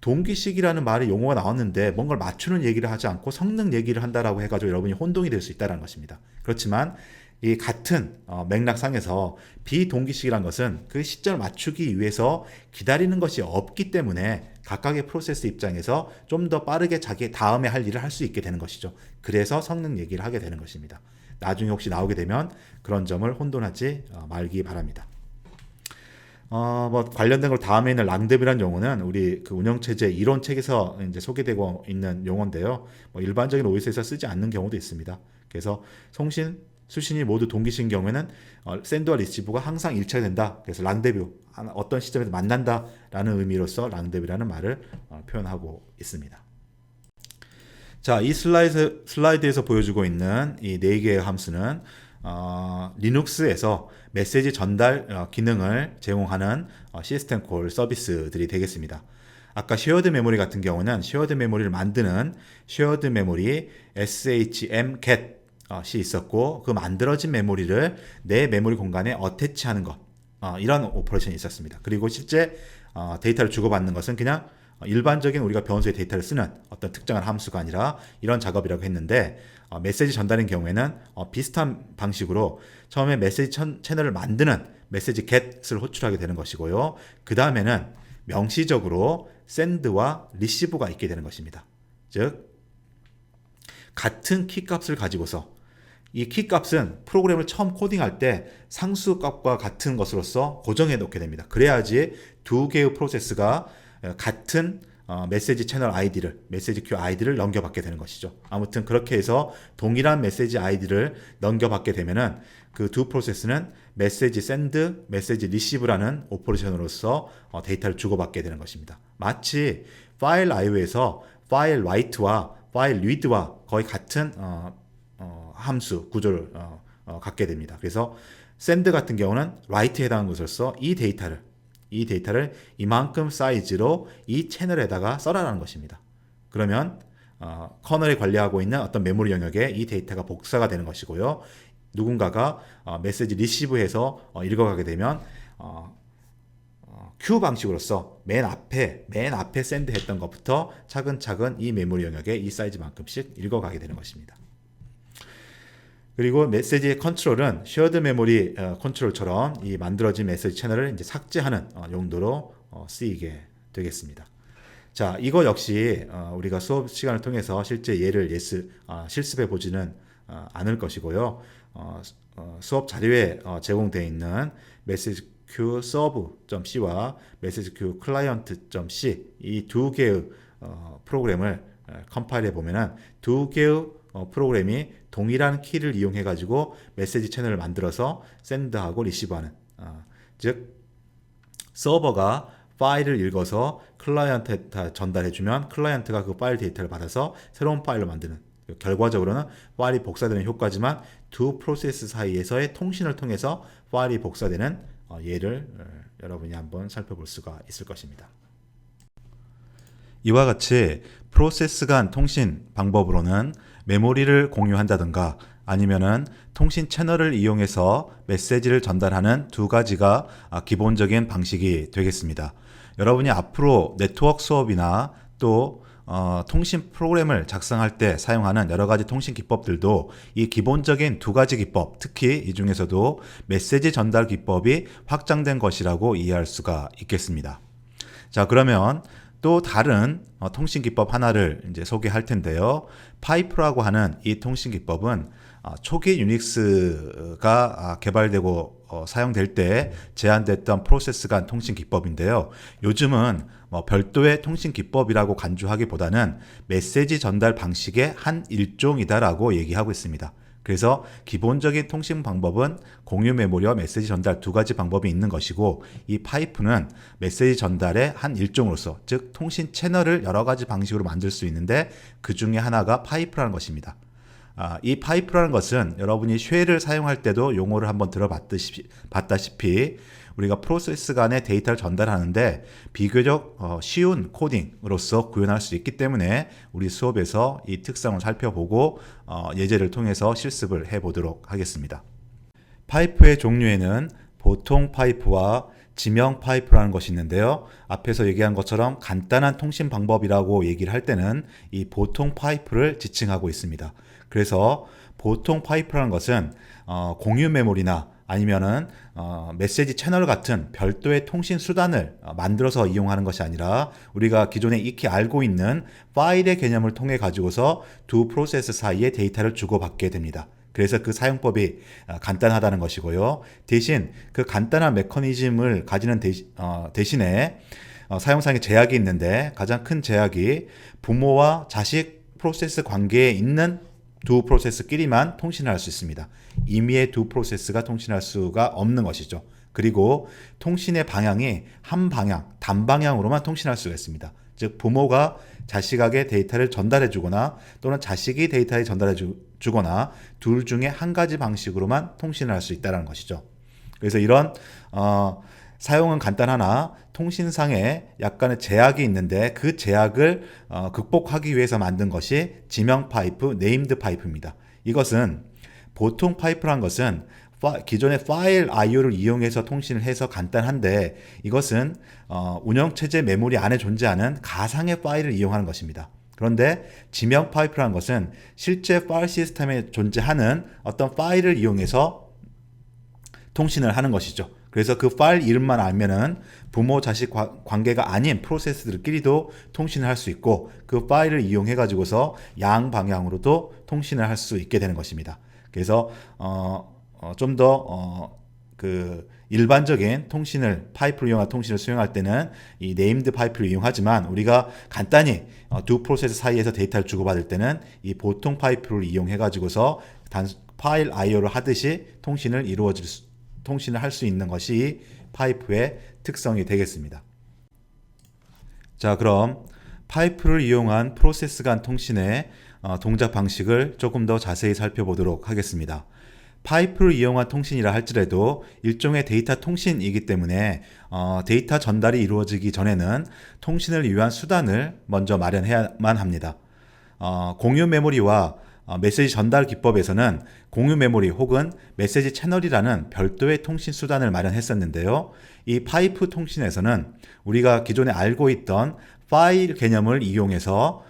동기식이라는 말이 용어가 나왔는데 뭔가를 맞추는 얘기를 하지 않고 성능 얘기를 한다라고 해가지고 여러분이 혼동이 될 수 있다는 것입니다. 그렇지만 이 같은 맥락상에서 비동기식이라는 것은 그 시점을 맞추기 위해서 기다리는 것이 없기 때문에 각각의 프로세스 입장에서 좀 더 빠르게 자기 다음에 할 일을 할 수 있게 되는 것이죠. 그래서 성능 얘기를 하게 되는 것입니다. 나중에 혹시 나오게 되면 그런 점을 혼돈하지 말기 바랍니다. 관련된 걸 다음에 있는 랑드비라는 용어는 우리 그 운영체제 이론 책에서 이제 소개되고 있는 용어인데요. 일반적인 OS에서 쓰지 않는 경우도 있습니다. 그래서 수신이 모두 동기신 경우에는 샌드와 리시브가 항상 일치가 된다. 그래서 랑데뷰, 어떤 시점에서 만난다라는 의미로서 랑데뷰라는 말을 표현하고 있습니다. 자, 이 슬라이드에서 보여주고 있는 이 4개의 함수는 리눅스에서 메시지 전달 기능을 제공하는 시스템 콜 서비스들이 되겠습니다. 아까 쉐어드 메모리 같은 경우는 쉐어드 메모리를 만드는 쉐어드 메모리 SHM-get이 있었고, 그 만들어진 메모리를 내 메모리 공간에 어태치하는 것, 이런 오퍼레이션이 있었습니다. 그리고 실제 데이터를 주고받는 것은 그냥 일반적인 우리가 변수의 데이터를 쓰는 어떤 특정한 함수가 아니라 이런 작업이라고 했는데, 메시지 전달인 경우에는 비슷한 방식으로 처음에 메시지 채널을 만드는 메시지 get을 호출하게 되는 것이고요. 그 다음에는 명시적으로 send와 receive가 있게 되는 것입니다. 즉 같은 키값을 가지고서, 이 키값은 프로그램을 처음 코딩할 때 상수값과 같은 것으로서 고정해 놓게 됩니다. 그래야지 두 개의 프로세스가 같은 메시지 채널 아이디를, 메시지 큐 아이디를 넘겨받게 되는 것이죠. 아무튼 그렇게 해서 동일한 메시지 아이디를 넘겨받게 되면은 그 두 프로세스는 메시지 샌드, 메시지 리시브라는 오퍼레이션으로서 데이터를 주고받게 되는 것입니다. 마치 파일 IO에서 파일 라이트와 파일 리드와 거의 같은 함수 구조를 갖게 됩니다. 그래서 샌드 같은 경우는 라이트에 해당하는 것으로서 이 데이터를 이만큼 사이즈로 이 채널에다가 써라라는 것입니다. 그러면 커널이 관리하고 있는 어떤 메모리 영역에 이 데이터가 복사가 되는 것이고요. 누군가가 메시지 리시브해서 읽어가게 되면 큐 방식으로서 맨 앞에 샌드 했던 것부터 차근차근 이 메모리 영역에 이 사이즈만큼씩 읽어가게 되는 것입니다. 그리고 메시지의 컨트롤은 쉐어드 메모리 컨트롤처럼 이 만들어진 메시지 채널을 이제 삭제하는 용도로 쓰이게 되겠습니다. 자, 이거 역시 우리가 수업 시간을 통해서 실제 예를 실습해 보지는 않을 것이고요. 수업 자료에 제공되어 있는 메시지 q serve.c와 메시지 q client.c 이 두 개의 프로그램을 컴파일해 보면은 두 개의 프로그램이 동일한 키를 이용해 가지고 메시지 채널을 만들어서 샌드하고 리시브하는, 즉 서버가 파일을 읽어서 클라이언트에 전달해 주면 클라이언트가 그 파일 데이터를 받아서 새로운 파일로 만드는, 결과적으로는 파일이 복사되는 효과지만 두 프로세스 사이에서의 통신을 통해서 파일이 복사되는 예를 여러분이 한번 살펴볼 수가 있을 것입니다. 이와 같이 프로세스 간 통신 방법으로는 메모리를 공유한다든가 아니면은 통신 채널을 이용해서 메시지를 전달하는 두 가지가 기본적인 방식이 되겠습니다. 여러분이 앞으로 네트워크 수업이나 또 통신 프로그램을 작성할 때 사용하는 여러 가지 통신 기법들도 이 기본적인 두 가지 기법, 특히 이 중에서도 메시지 전달 기법이 확장된 것이라고 이해할 수가 있겠습니다. 자, 그러면 또 다른 통신 기법 하나를 이제 소개할 텐데요. 파이프라고 하는 이 통신 기법은 초기 유닉스가 개발되고 사용될 때 제한됐던 프로세스 간 통신 기법인데요. 요즘은 별도의 통신 기법이라고 간주하기보다는 메시지 전달 방식의 한 일종이다라고 얘기하고 있습니다. 그래서 기본적인 통신 방법은 공유 메모리와 메시지 전달 두 가지 방법이 있는 것이고, 이 파이프는 메시지 전달의 한 일종으로서, 즉 통신 채널을 여러 가지 방식으로 만들 수 있는데 그 중에 하나가 파이프라는 것입니다. 이 파이프라는 것은 여러분이 쉘을 사용할 때도 용어를 한번 들어봤다시피 우리가 프로세스 간의 데이터를 전달하는데 비교적 쉬운 코딩으로서 구현할 수 있기 때문에 우리 수업에서 이 특성을 살펴보고 예제를 통해서 실습을 해보도록 하겠습니다. 파이프의 종류에는 보통 파이프와 지명 파이프라는 것이 있는데요. 앞에서 얘기한 것처럼 간단한 통신 방법이라고 얘기를 할 때는 이 보통 파이프를 지칭하고 있습니다. 그래서 보통 파이프라는 것은 공유 메모리나 아니면은 메시지 채널 같은 별도의 통신 수단을 만들어서 이용하는 것이 아니라 우리가 기존에 익히 알고 있는 파일의 개념을 통해 가지고서 두 프로세스 사이에 데이터를 주고받게 됩니다. 그래서 그 사용법이 간단하다는 것이고요. 대신 그 간단한 메커니즘을 가지는 대신에 사용상의 제약이 있는데, 가장 큰 제약이 부모와 자식 프로세스 관계에 있는 두 프로세스끼리만 통신을 할 수 있습니다. 임의의 두 프로세스가 통신할 수가 없는 것이죠. 그리고 통신의 방향이 한 방향, 단방향으로만 통신할 수가 있습니다. 즉 부모가 자식에게 데이터를 전달해 주거나 또는 자식이 데이터를 전달해 주거나 둘 중에 한 가지 방식으로만 통신을 할 수 있다는 것이죠. 그래서 이런 사용은 간단하나 통신상에 약간의 제약이 있는데 그 제약을 극복하기 위해서 만든 것이 지명 파이프, 네임드 파이프입니다. 이것은 보통 파이프란 것은 기존의 파일 IO를 이용해서 통신을 해서 간단한데 이것은 운영체제 메모리 안에 존재하는 가상의 파일을 이용하는 것입니다. 그런데 지명 파이프라는 것은 실제 파일 시스템에 존재하는 어떤 파일을 이용해서 통신을 하는 것이죠. 그래서 그 파일 이름만 알면은 부모 자식 관계가 아닌 프로세스들끼리도 통신을 할 수 있고 그 파일을 이용해 가지고서 양방향으로도 통신을 할 수 있게 되는 것입니다. 그래서 좀 더 일반적인 통신을 파이프를 이용한 통신을 수행할 때는 이 네임드 파이프를 이용하지만 우리가 간단히 두 프로세스 사이에서 데이터를 주고받을 때는 이 보통 파이프를 이용해 가지고서 파일 IO를 하듯이 통신을 할 수 있는 것이 파이프의 특성이 되겠습니다. 자, 그럼 파이프를 이용한 프로세스 간 통신의 동작 방식을 조금 더 자세히 살펴보도록 하겠습니다. 파이프를 이용한 통신이라 할지라도 일종의 데이터 통신이기 때문에 데이터 전달이 이루어지기 전에는 통신을 위한 수단을 먼저 마련해야만 합니다. 공유 메모리와 메시지 전달 기법에서는 공유 메모리 혹은 메시지 채널이라는 별도의 통신 수단을 마련했었는데요. 이 파이프 통신에서는 우리가 기존에 알고 있던 파일 개념을 이용해서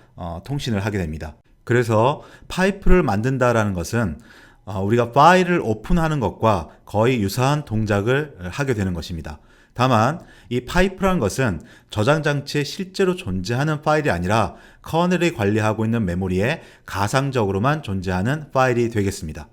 통신을 하게 됩니다. 그래서 파이프를 만든다라는 것은 우리가 파일을 오픈하는 것과 거의 유사한 동작을 하게 되는 것입니다. 다만 이 파이프라는 것은 저장 장치에 실제로 존재하는 파일이 아니라 커널이 관리하고 있는 메모리에 가상적으로만 존재하는 파일이 되겠습니다.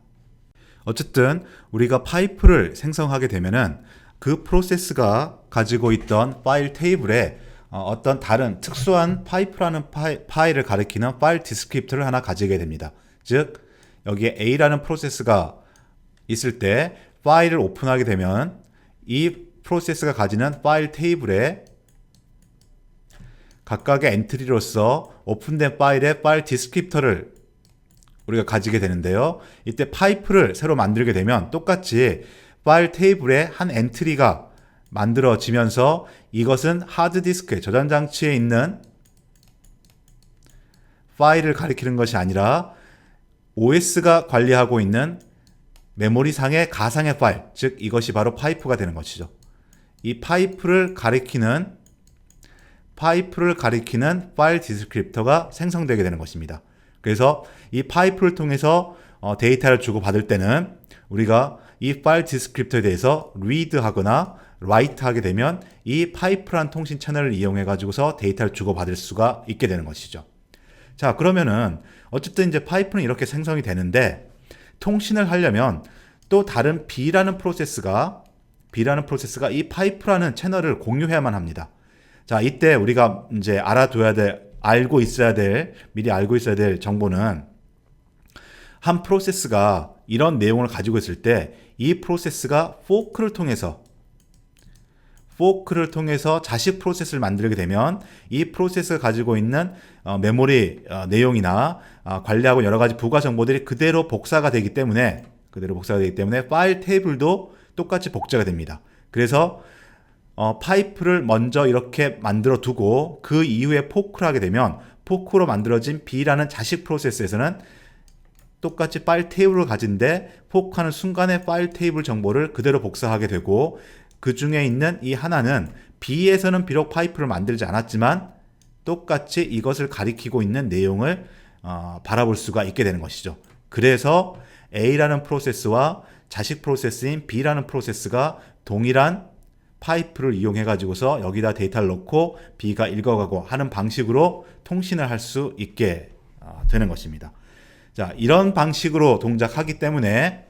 어쨌든 우리가 파이프를 생성하게 되면은 그 프로세스가 가지고 있던 파일 테이블에 어떤 다른 특수한 파이프라는 파일을 가리키는 파일 디스크립터를 하나 가지게 됩니다. 즉 여기에 A라는 프로세스가 있을 때 파일을 오픈하게 되면 이 프로세스가 가지는 파일 테이블에 각각의 엔트리로서 오픈된 파일의 파일 디스크립터를 우리가 가지게 되는데요. 이때 파이프를 새로 만들게 되면 똑같이 파일 테이블에 한 엔트리가 만들어지면서 이것은 하드디스크에 저장 장치에 있는 파일을 가리키는 것이 아니라 OS가 관리하고 있는 메모리상의 가상의 파일, 즉 이것이 바로 파이프가 되는 것이죠. 이 파이프를 가리키는 파일 디스크립터가 생성되게 되는 것입니다. 그래서 이 파이프를 통해서 데이터를 주고받을 때는 우리가 이 파일 디스크립터에 대해서 read하거나 write하게 되면 이 파이프란 통신 채널을 이용해 가지고서 데이터를 주고받을 수가 있게 되는 것이죠. 자, 그러면은 어쨌든 이제 파이프는 이렇게 생성이 되는데 통신을 하려면 또 다른 B라는 프로세스가 이 파이프라는 채널을 공유해야만 합니다. 자, 이때 우리가 이제 미리 알고 있어야 될 정보는 한 프로세스가 이런 내용을 가지고 있을 때 이 프로세스가 포크를 통해서 자식 프로세스를 만들게 되면 이 프로세스가 가지고 있는 메모리 내용이나 관리하고 여러 가지 부가 정보들이 그대로 복사가 되기 때문에 파일 테이블도 똑같이 복제가 됩니다. 그래서 파이프를 먼저 이렇게 만들어 두고 그 이후에 포크를 하게 되면 포크로 만들어진 B라는 자식 프로세스에서는 똑같이 파일 테이블을 가진데 포크하는 순간에 파일 테이블 정보를 그대로 복사하게 되고 그 중에 있는 이 하나는 B에서는 비록 파이프를 만들지 않았지만 똑같이 이것을 가리키고 있는 내용을 바라볼 수가 있게 되는 것이죠. 그래서 A라는 프로세스와 자식 프로세스인 B라는 프로세스가 동일한 파이프를 이용해 가지고서 여기다 데이터를 넣고 B가 읽어가고 하는 방식으로 통신을 할 수 있게 되는 것입니다. 자, 이런 방식으로 동작하기 때문에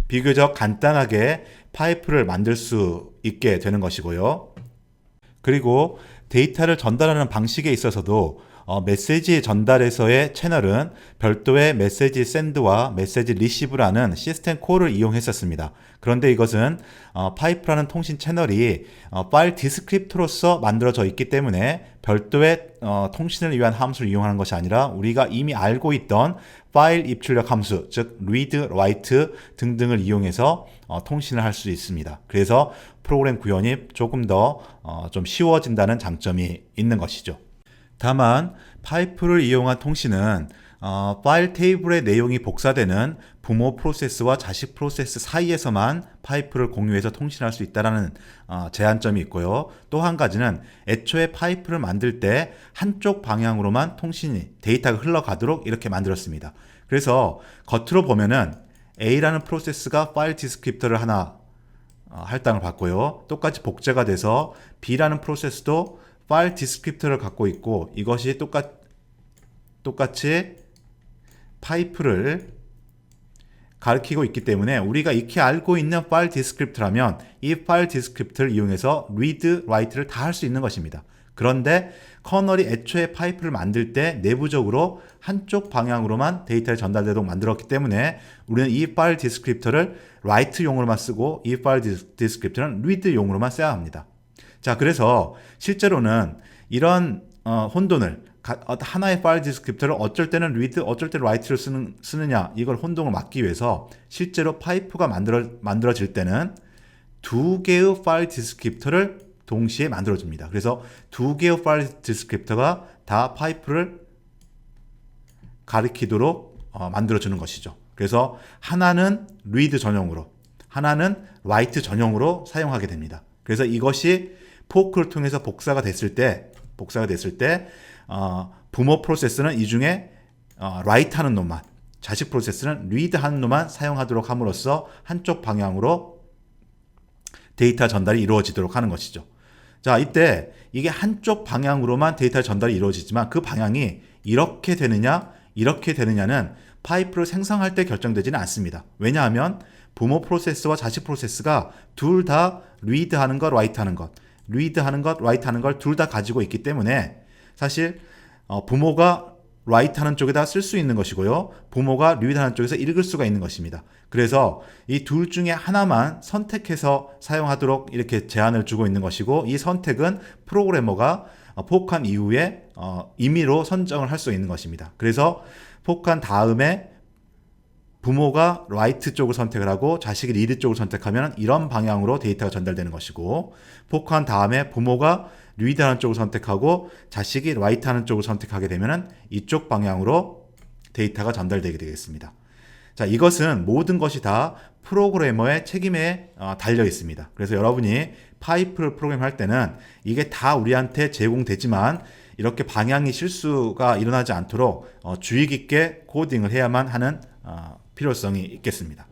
비교적 간단하게 파이프를 만들 수 있게 되는 것이고요. 그리고 데이터를 전달하는 방식에 있어서도 메시지 전달에서의 채널은 별도의 메시지 샌드와 메시지 리시브라는 시스템 콜을 이용했었습니다. 그런데 이것은 파이프라는 통신 채널이 파일 디스크립터로서 만들어져 있기 때문에 별도의 통신을 위한 함수를 이용하는 것이 아니라 우리가 이미 알고 있던 파일 입출력 함수, 즉 read, write 등등을 이용해서 통신을 할 수 있습니다. 그래서 프로그램 구현이 조금 더 좀 쉬워진다는 장점이 있는 것이죠. 다만 파이프를 이용한 통신은 파일 테이블의 내용이 복사되는 부모 프로세스와 자식 프로세스 사이에서만 파이프를 공유해서 통신할 수 있다는 제한점이 있고요. 또 한 가지는 애초에 파이프를 만들 때 한쪽 방향으로만 데이터가 흘러가도록 이렇게 만들었습니다. 그래서 겉으로 보면은 A라는 프로세스가 파일 디스크립터를 하나 할당을 받고요. 똑같이 복제가 돼서 B라는 프로세스도 파일 디스크립터를 갖고 있고 이것이 똑같이 파이프를 가리키고 있기 때문에 우리가 익히 알고 있는 파일 디스크립터라면 이 파일 디스크립터를 이용해서 read, write를 다 할 수 있는 것입니다. 그런데 커널이 애초에 파이프를 만들 때 내부적으로 한쪽 방향으로만 데이터를 전달되도록 만들었기 때문에 우리는 이 파일 디스크립터를 write용으로만 쓰고 이 파일 디스크립터는 read용으로만 써야 합니다. 자, 그래서 실제로는 이런 혼돈을 하나의 파일 디스크립터를 어쩔 때는 read, 어쩔 때는 write를 쓰느냐 이걸 혼동을 막기 위해서 실제로 파이프가 만들어질 때는 두 개의 파일 디스크립터를 동시에 만들어줍니다. 그래서 두 개의 파일 디스크립터가 다 파이프를 가리키도록 만들어주는 것이죠. 그래서 하나는 read 전용으로, 하나는 write 전용으로 사용하게 됩니다. 그래서 이것이 포크를 통해서 복사가 됐을 때 부모 프로세스는 이 중에 write 하는 놈만, 자식 프로세스는 read 하는 놈만 사용하도록 함으로써 한쪽 방향으로 데이터 전달이 이루어지도록 하는 것이죠. 자, 이때 이게 한쪽 방향으로만 데이터 전달이 이루어지지만 그 방향이 이렇게 되느냐, 이렇게 되느냐는 파이프를 생성할 때 결정되지는 않습니다. 왜냐하면 부모 프로세스와 자식 프로세스가 둘 다 read 하는 것, write 하는 것, read 하는 것, write 하는 걸 둘 다 가지고 있기 때문에 사실 부모가 write 하는 쪽에다 쓸 수 있는 것이고요. 부모가 read 하는 쪽에서 읽을 수가 있는 것입니다. 그래서 이 둘 중에 하나만 선택해서 사용하도록 이렇게 제한을 주고 있는 것이고 이 선택은 프로그래머가 포크한 이후에 임의로 선정을 할 수 있는 것입니다. 그래서 포크한 다음에 부모가 write 쪽을 선택을 하고 자식이 read 쪽을 선택하면 이런 방향으로 데이터가 전달되는 것이고 포크한 다음에 부모가 read 하는 쪽을 선택하고 자식이 write 하는 쪽을 선택하게 되면 이쪽 방향으로 데이터가 전달되게 되겠습니다. 자, 이것은 모든 것이 다 프로그래머의 책임에 달려 있습니다. 그래서 여러분이 파이프를 프로그램할 때는 이게 다 우리한테 제공되지만 이렇게 방향이 실수가 일어나지 않도록 주의 깊게 코딩을 해야만 하는 필요성이 있겠습니다.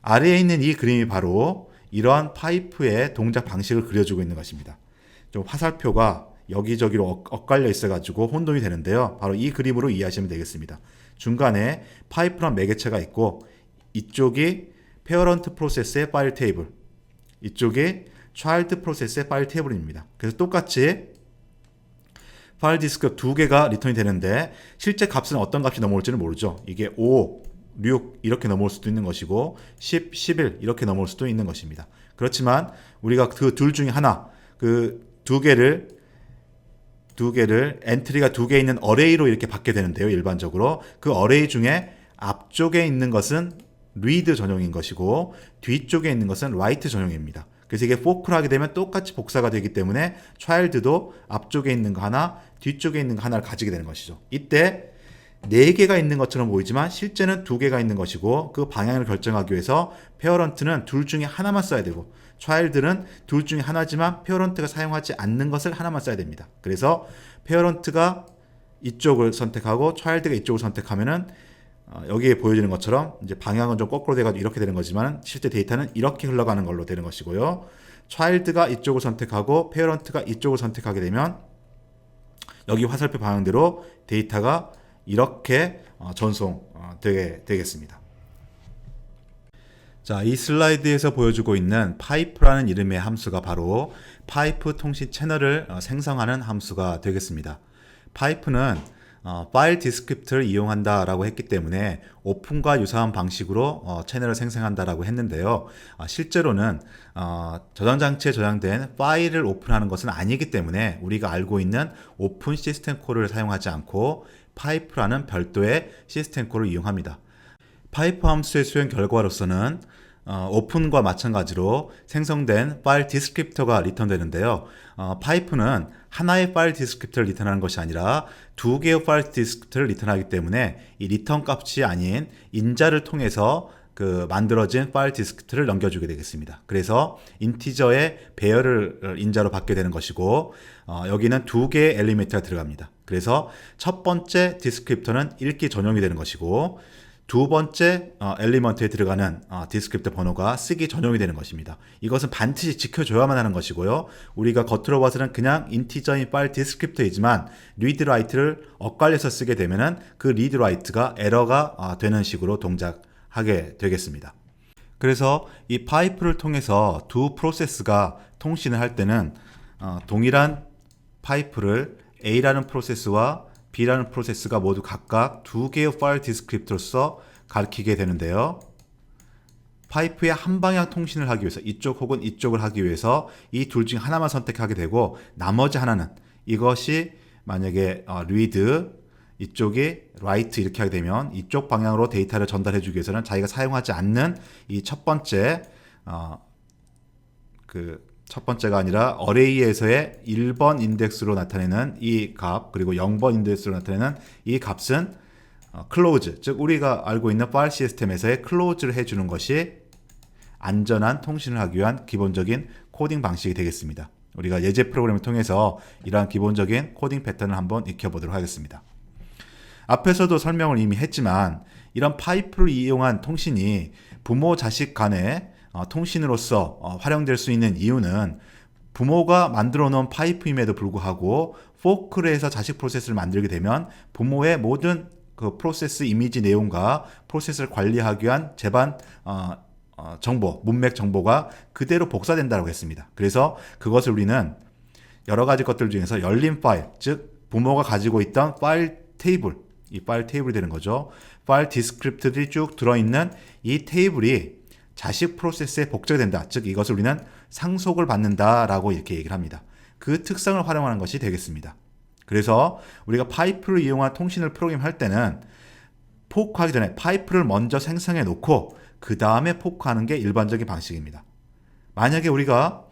아래에 있는 이 그림이 바로 이러한 파이프의 동작 방식을 그려주고 있는 것입니다. 좀 화살표가 여기저기로 엇갈려 있어가지고 혼동이 되는데요. 바로 이 그림으로 이해하시면 되겠습니다. 중간에 파이프란 매개체가 있고 이쪽이 페어런트 프로세스의 파일 테이블, 이쪽이 차일드 프로세스의 파일 테이블입니다. 그래서 똑같이 파일 디스크 두 개가 리턴이 되는데 실제 값은 어떤 값이 넘어올지는 모르죠. 이게 5, 6 이렇게 넘어올 수도 있는 것이고 10, 11 이렇게 넘어올 수도 있는 것입니다. 그렇지만 우리가 그 둘 중에 하나, 그 두 개를 엔트리가 두 개 있는 어레이로 이렇게 받게 되는데요. 일반적으로 그 어레이 중에 앞쪽에 있는 것은 read 전용인 것이고 뒤쪽에 있는 것은 write 전용입니다. 그래서 이게 포크를 하게 되면 똑같이 복사가 되기 때문에 child도 앞쪽에 있는 거 하나, 뒤쪽에 있는 거 하나를 가지게 되는 것이죠. 이때 4개가 있는 것처럼 보이지만 실제는 2개가 있는 것이고 그 방향을 결정하기 위해서 페어런트는 둘 중에 하나만 써야 되고 child는 둘 중에 하나지만 페어런트가 사용하지 않는 것을 하나만 써야 됩니다. 그래서 페어런트가 이쪽을 선택하고 child가 이쪽을 선택하면은 여기에 보여지는 것처럼 이제 방향은 좀 거꾸로 돼가지고 이렇게 되는 거지만 실제 데이터는 이렇게 흘러가는 걸로 되는 것이고요. child가 이쪽을 선택하고 페어런트가 이쪽을 선택하게 되면 여기 화살표 방향대로 데이터가 이렇게 전송되게 되겠습니다. 자, 이 슬라이드에서 보여주고 있는 파이프라는 이름의 함수가 바로 파이프 통신 채널을 생성하는 함수가 되겠습니다. 파이프는 파일 디스크립터를 이용한다라고 했기 때문에 오픈과 유사한 방식으로 채널을 생성한다라고 했는데요. 실제로는 저장 장치에 저장된 파일을 오픈하는 것은 아니기 때문에 우리가 알고 있는 오픈 시스템 콜을 사용하지 않고 파이프라는 별도의 시스템 콜을 이용합니다. 파이프 함수의 수행 결과로서는 오픈과 마찬가지로 생성된 파일 디스크립터가 리턴되는데요. 파이프는 하나의 파일 디스크립터를 리턴하는 것이 아니라 두 개의 파일 디스크립터를 리턴하기 때문에 이 리턴 값이 아닌 인자를 통해서 만들어진 파일 디스크립터를 넘겨주게 되겠습니다. 그래서 인티저의 배열을 인자로 받게 되는 것이고 여기는 두 개의 엘리멘트가 들어갑니다. 그래서 첫 번째 디스크립터는 읽기 전용이 되는 것이고 두 번째 엘리먼트에 들어가는 디스크립터 번호가 쓰기 전용이 되는 것입니다. 이것은 반드시 지켜줘야만 하는 것이고요. 우리가 겉으로 봐서는 그냥 인티저인 파일 디스크립터이지만 리드 라이트를 엇갈려서 쓰게 되면은 그 리드 라이트가 에러가 되는 식으로 동작하게 되겠습니다. 그래서 이 파이프를 통해서 두 프로세스가 통신을 할 때는 동일한 파이프를 A라는 프로세스와 B라는 프로세스가 모두 각각 두 개의 파일 디스크립터로서 가리키게 되는데요. 파이프의 한 방향 통신을 하기 위해서 이쪽 혹은 이쪽을 하기 위해서 이 둘 중 하나만 선택하게 되고 나머지 하나는 이것이 만약에 read 이쪽이 write 이렇게 하게 되면 이쪽 방향으로 데이터를 전달해 주기 위해서는 자기가 사용하지 않는 이 첫 번째가 아니라 어레이에서의 1번 인덱스로 나타내는 이 값 그리고 0번 인덱스로 나타내는 이 값은 close, 즉 우리가 알고 있는 파일 시스템에서의 close를 해주는 것이 안전한 통신을 하기 위한 기본적인 코딩 방식이 되겠습니다. 우리가 예제 프로그램을 통해서 이러한 기본적인 코딩 패턴을 한번 익혀보도록 하겠습니다. 앞에서도 설명을 이미 했지만 이런 파이프를 이용한 통신이 부모 자식 간의 통신으로서 활용될 수 있는 이유는 부모가 만들어 놓은 파이프임에도 불구하고 포크를 해서 자식 프로세스를 만들게 되면 부모의 모든 그 프로세스 이미지 내용과 프로세스를 관리하기 위한 제반 정보, 문맥 정보가 그대로 복사된다고 했습니다. 그래서 그것을 우리는 여러 가지 것들 중에서 열린 파일, 즉 부모가 가지고 있던 파일 테이블, 이 파일 테이블이 되는 거죠. 파일 디스크립터들이 쭉 들어있는 이 테이블이 자식 프로세스에 복제된다. 즉 이것을 우리는 상속을 받는다라고 이렇게 얘기를 합니다. 그 특성을 활용하는 것이 되겠습니다. 그래서 우리가 파이프를 이용한 통신을 프로그램할 때는 포크하기 전에 파이프를 먼저 생성해 놓고 그 다음에 포크하는 게 일반적인 방식입니다. 만약에 우리가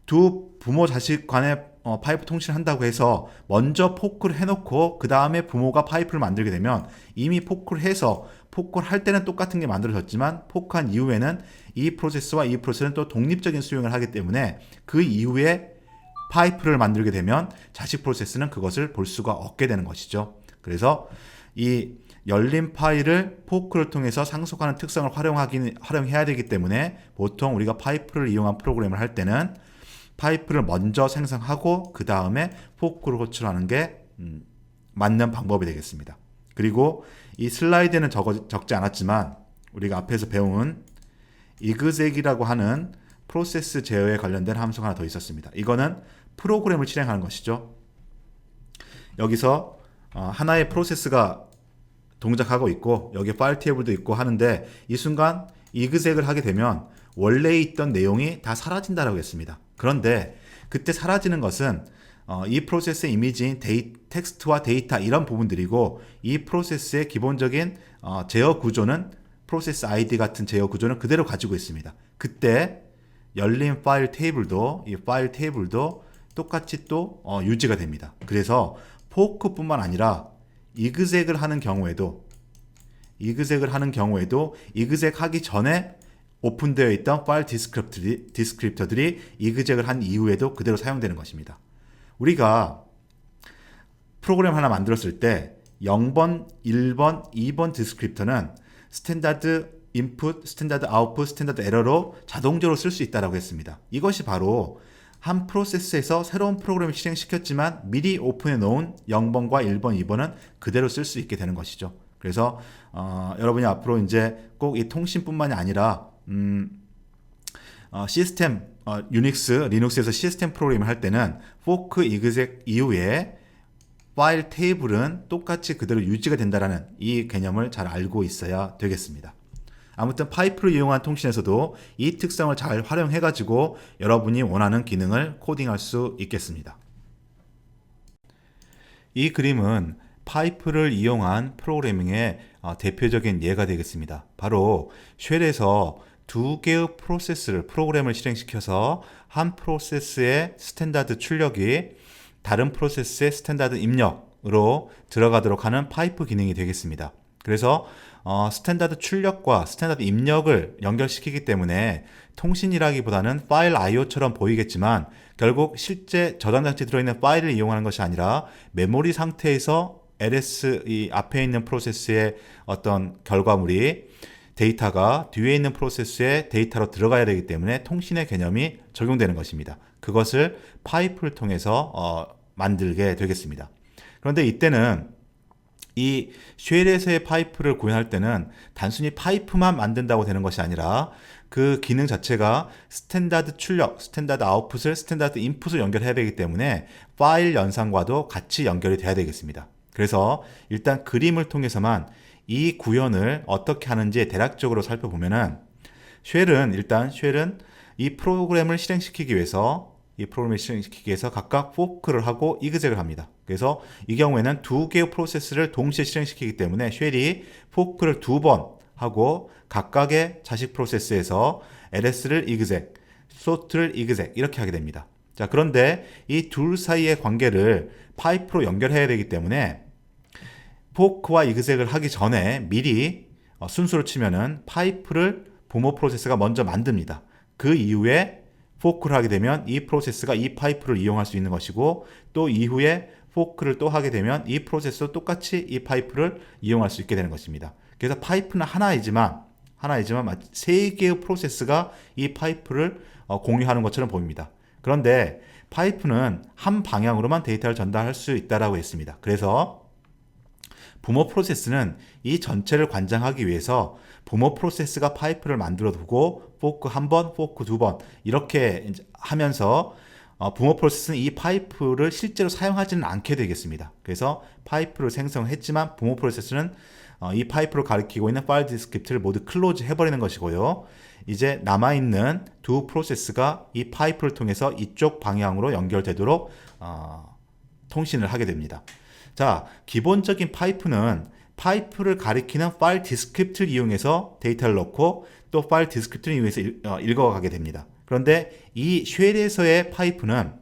두 부모 자식 간의 파이프 통신을 한다고 해서 먼저 포크를 해놓고 그 다음에 부모가 파이프를 만들게 되면 이미 포크를 해서 포크를 할 때는 똑같은 게 만들어졌지만 포크한 이후에는 이 프로세스와 이 프로세스는 또 독립적인 수용을 하기 때문에 그 이후에 파이프를 만들게 되면 자식 프로세스는 그것을 볼 수가 없게 되는 것이죠. 그래서 이 열린 파일을 포크를 통해서 상속하는 특성을 활용해야 되기 때문에 보통 우리가 파이프를 이용한 프로그램을 할 때는 파이프를 먼저 생성하고 그 다음에 포크를 호출하는 게 맞는 방법이 되겠습니다. 그리고 이 슬라이드에는 적지 않았지만 우리가 앞에서 배운 exec이라고 하는 프로세스 제어에 관련된 함수가 하나 더 있었습니다. 이거는 프로그램을 실행하는 것이죠. 여기서 하나의 프로세스가 동작하고 있고 여기 파일 테이블도 있고 하는데 이 순간 exec을 하게 되면 원래 있던 내용이 다 사라진다라고 했습니다. 그런데 그때 사라지는 것은 이 프로세스의 이미지인 텍스트와 데이터 이런 부분들이고 이 프로세스의 기본적인 제어 구조는 프로세스 ID 같은 제어 구조는 그대로 가지고 있습니다. 그때 열린 파일 테이블도 이 파일 테이블도 똑같이 또 유지가 됩니다. 그래서 포크뿐만 아니라 exec을 하는 경우에도 exec 하기 전에 오픈되어 있던 파일 디스크립터들이 exec을 한 이후에도 그대로 사용되는 것입니다. 우리가 프로그램 하나 만들었을 때 0번, 1번, 2번 디스크립터는 스탠다드 인풋, 스탠다드 아웃풋, 스탠다드 에러로 자동적으로 쓸 수 있다고 했습니다. 이것이 바로 한 프로세스에서 새로운 프로그램을 실행시켰지만 미리 오픈해 놓은 0번과 1번, 2번은 그대로 쓸 수 있게 되는 것이죠. 그래서 여러분이 앞으로 이제 꼭 이 통신뿐만이 아니라 시스템 유닉스, 리눅스에서 시스템 프로그램을 할 때는 포크 exec 이후에 파일 테이블은 똑같이 그대로 유지가 된다는 이 개념을 잘 알고 있어야 되겠습니다. 아무튼 파이프를 이용한 통신에서도 이 특성을 잘 활용해 가지고 여러분이 원하는 기능을 코딩할 수 있겠습니다. 이 그림은 파이프를 이용한 프로그래밍의 대표적인 예가 되겠습니다. 바로 쉘에서 두 개의 프로그램을 실행시켜서 한 프로세스의 스탠다드 출력이 다른 프로세스의 스탠다드 입력으로 들어가도록 하는 파이프 기능이 되겠습니다. 그래서 스탠다드 출력과 스탠다드 입력을 연결시키기 때문에 통신이라기보다는 파일 IO처럼 보이겠지만 결국 실제 저장 장치에 들어있는 파일을 이용하는 것이 아니라 메모리 상태에서 LS 이 앞에 있는 프로세스의 어떤 결과물이 데이터가 뒤에 있는 프로세스의 데이터로 들어가야 되기 때문에 통신의 개념이 적용되는 것입니다. 그것을 파이프를 통해서 만들게 되겠습니다. 그런데 이때는 이 쉘에서의 파이프를 구현할 때는 단순히 파이프만 만든다고 되는 것이 아니라 그 기능 자체가 스탠다드 출력, 스탠다드 아웃풋을 스탠다드 인풋을 연결해야 되기 때문에 파일 연산과도 같이 연결이 돼야 되겠습니다. 그래서 일단 그림을 통해서만 이 구현을 어떻게 하는지 대략적으로 살펴보면은 쉘은 이 프로그램을 실행시키기 위해서 각각 포크를 하고 이그젝을 합니다. 그래서 이 경우에는 두 개의 프로세스를 동시에 실행시키기 때문에 쉘이 포크를 두 번 하고 각각의 자식 프로세스에서 LS를 이그젝, sort를 이그젝 이렇게 하게 됩니다. 자, 그런데 이 둘 사이의 관계를 파이프로 연결해야 되기 때문에 포크와 이그젝을 하기 전에 미리 순수로 치면은 파이프를 부모 프로세스가 먼저 만듭니다. 그 이후에 포크를 하게 되면 이 프로세스가 이 파이프를 이용할 수 있는 것이고 또 이후에 포크를 또 하게 되면 이 프로세스도 똑같이 이 파이프를 이용할 수 있게 되는 것입니다. 그래서 파이프는 하나이지만 세 개의 프로세스가 이 파이프를 공유하는 것처럼 보입니다. 그런데 파이프는 한 방향으로만 데이터를 전달할 수 있다고 했습니다. 그래서 부모 프로세스는 이 전체를 관장하기 위해서 부모 프로세스가 파이프를 만들어 두고 포크 한 번, 포크 두 번 이렇게 하면서 부모 프로세스는 이 파이프를 실제로 사용하지는 않게 되겠습니다. 그래서 파이프를 생성했지만 부모 프로세스는 이 파이프를 가리키고 있는 파일 디스크립트를 모두 클로즈 해버리는 것이고요. 이제 남아있는 두 프로세스가 이 파이프를 통해서 이쪽 방향으로 연결되도록 통신을 하게 됩니다. 자, 기본적인 파이프는 파이프를 가리키는 파일 디스크립트를 이용해서 데이터를 넣고 또 파일 디스크립트를 이용해서 읽어가게 됩니다. 그런데 이 쉘에서의 파이프는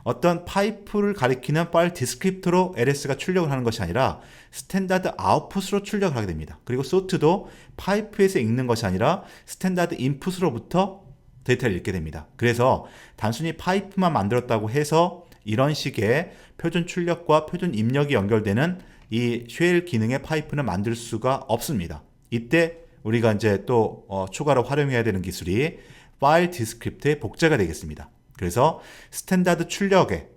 어떤 파이프를 가리키는 파일 디스크립터로 LS가 출력을 하는 것이 아니라 스탠다드 아웃풋으로 출력을 하게 됩니다. 그리고 sort도 파이프에서 읽는 것이 아니라 스탠다드 인풋으로부터 데이터를 읽게 됩니다. 그래서 단순히 파이프만 만들었다고 해서 이런 식의 표준 출력과 표준 입력이 연결되는 이 쉘 기능의 파이프는 만들 수가 없습니다. 이때 우리가 이제 또 추가로 활용해야 되는 기술이 파일 디스크립트의 복제가 되겠습니다. 그래서 스탠다드 출력에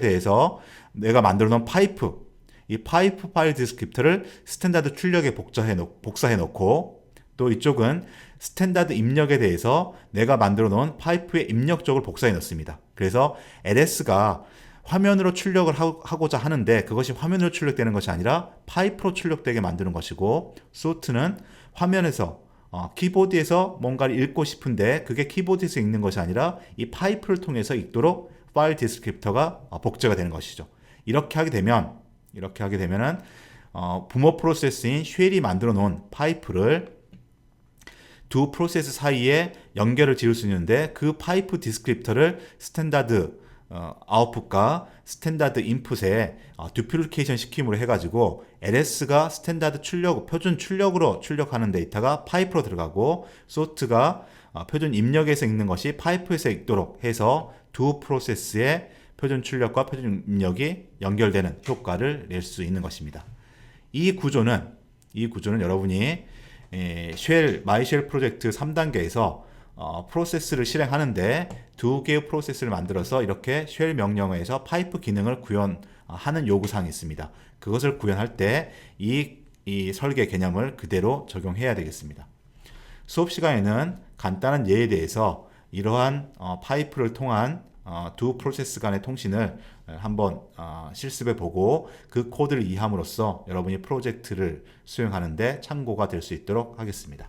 대해서 내가 만들어 놓은 이 파이프 파일 디스크립터를 스탠다드 출력에 복사해 놓고 또 이쪽은 스탠다드 입력에 대해서 내가 만들어 놓은 파이프의 입력 쪽을 복사해 놓습니다. 그래서 LS가 화면으로 출력을 하고자 하는데 그것이 화면으로 출력되는 것이 아니라 파이프로 출력되게 만드는 것이고 sort는 화면에서 키보드에서 뭔가를 읽고 싶은데 그게 키보드에서 읽는 것이 아니라 이 파이프를 통해서 읽도록 파일 디스크립터가 복제가 되는 것이죠. 이렇게 하게 되면은 부모 프로세스인 쉘이 만들어 놓은 파이프를 두 프로세스 사이에 연결을 지을 수 있는데 그 파이프 디스크립터를 스탠다드 아웃풋과 스탠다드 인풋에 듀플리케이션 시킴으로 해가지고 LS가 스탠다드 출력, 표준 출력으로 출력하는 데이터가 파이프로 들어가고 sort가 표준 입력에서 읽는 것이 파이프에서 읽도록 해서 두 프로세스의 표준 출력과 표준 입력이 연결되는 효과를 낼 수 있는 것입니다. 이 구조는 여러분이 마이쉘 프로젝트 3단계에서 프로세스를 실행하는데 두 개의 프로세스를 만들어서 이렇게 쉘 명령어에서 파이프 기능을 구현하는 요구사항이 있습니다. 그것을 구현할 때 이 설계 개념을 그대로 적용해야 되겠습니다. 수업 시간에는 간단한 예에 대해서 이러한 파이프를 통한 두 프로세스 간의 통신을 한번 실습해 보고 그 코드를 이해함으로써 여러분이 프로젝트를 수행하는데 참고가 될 수 있도록 하겠습니다.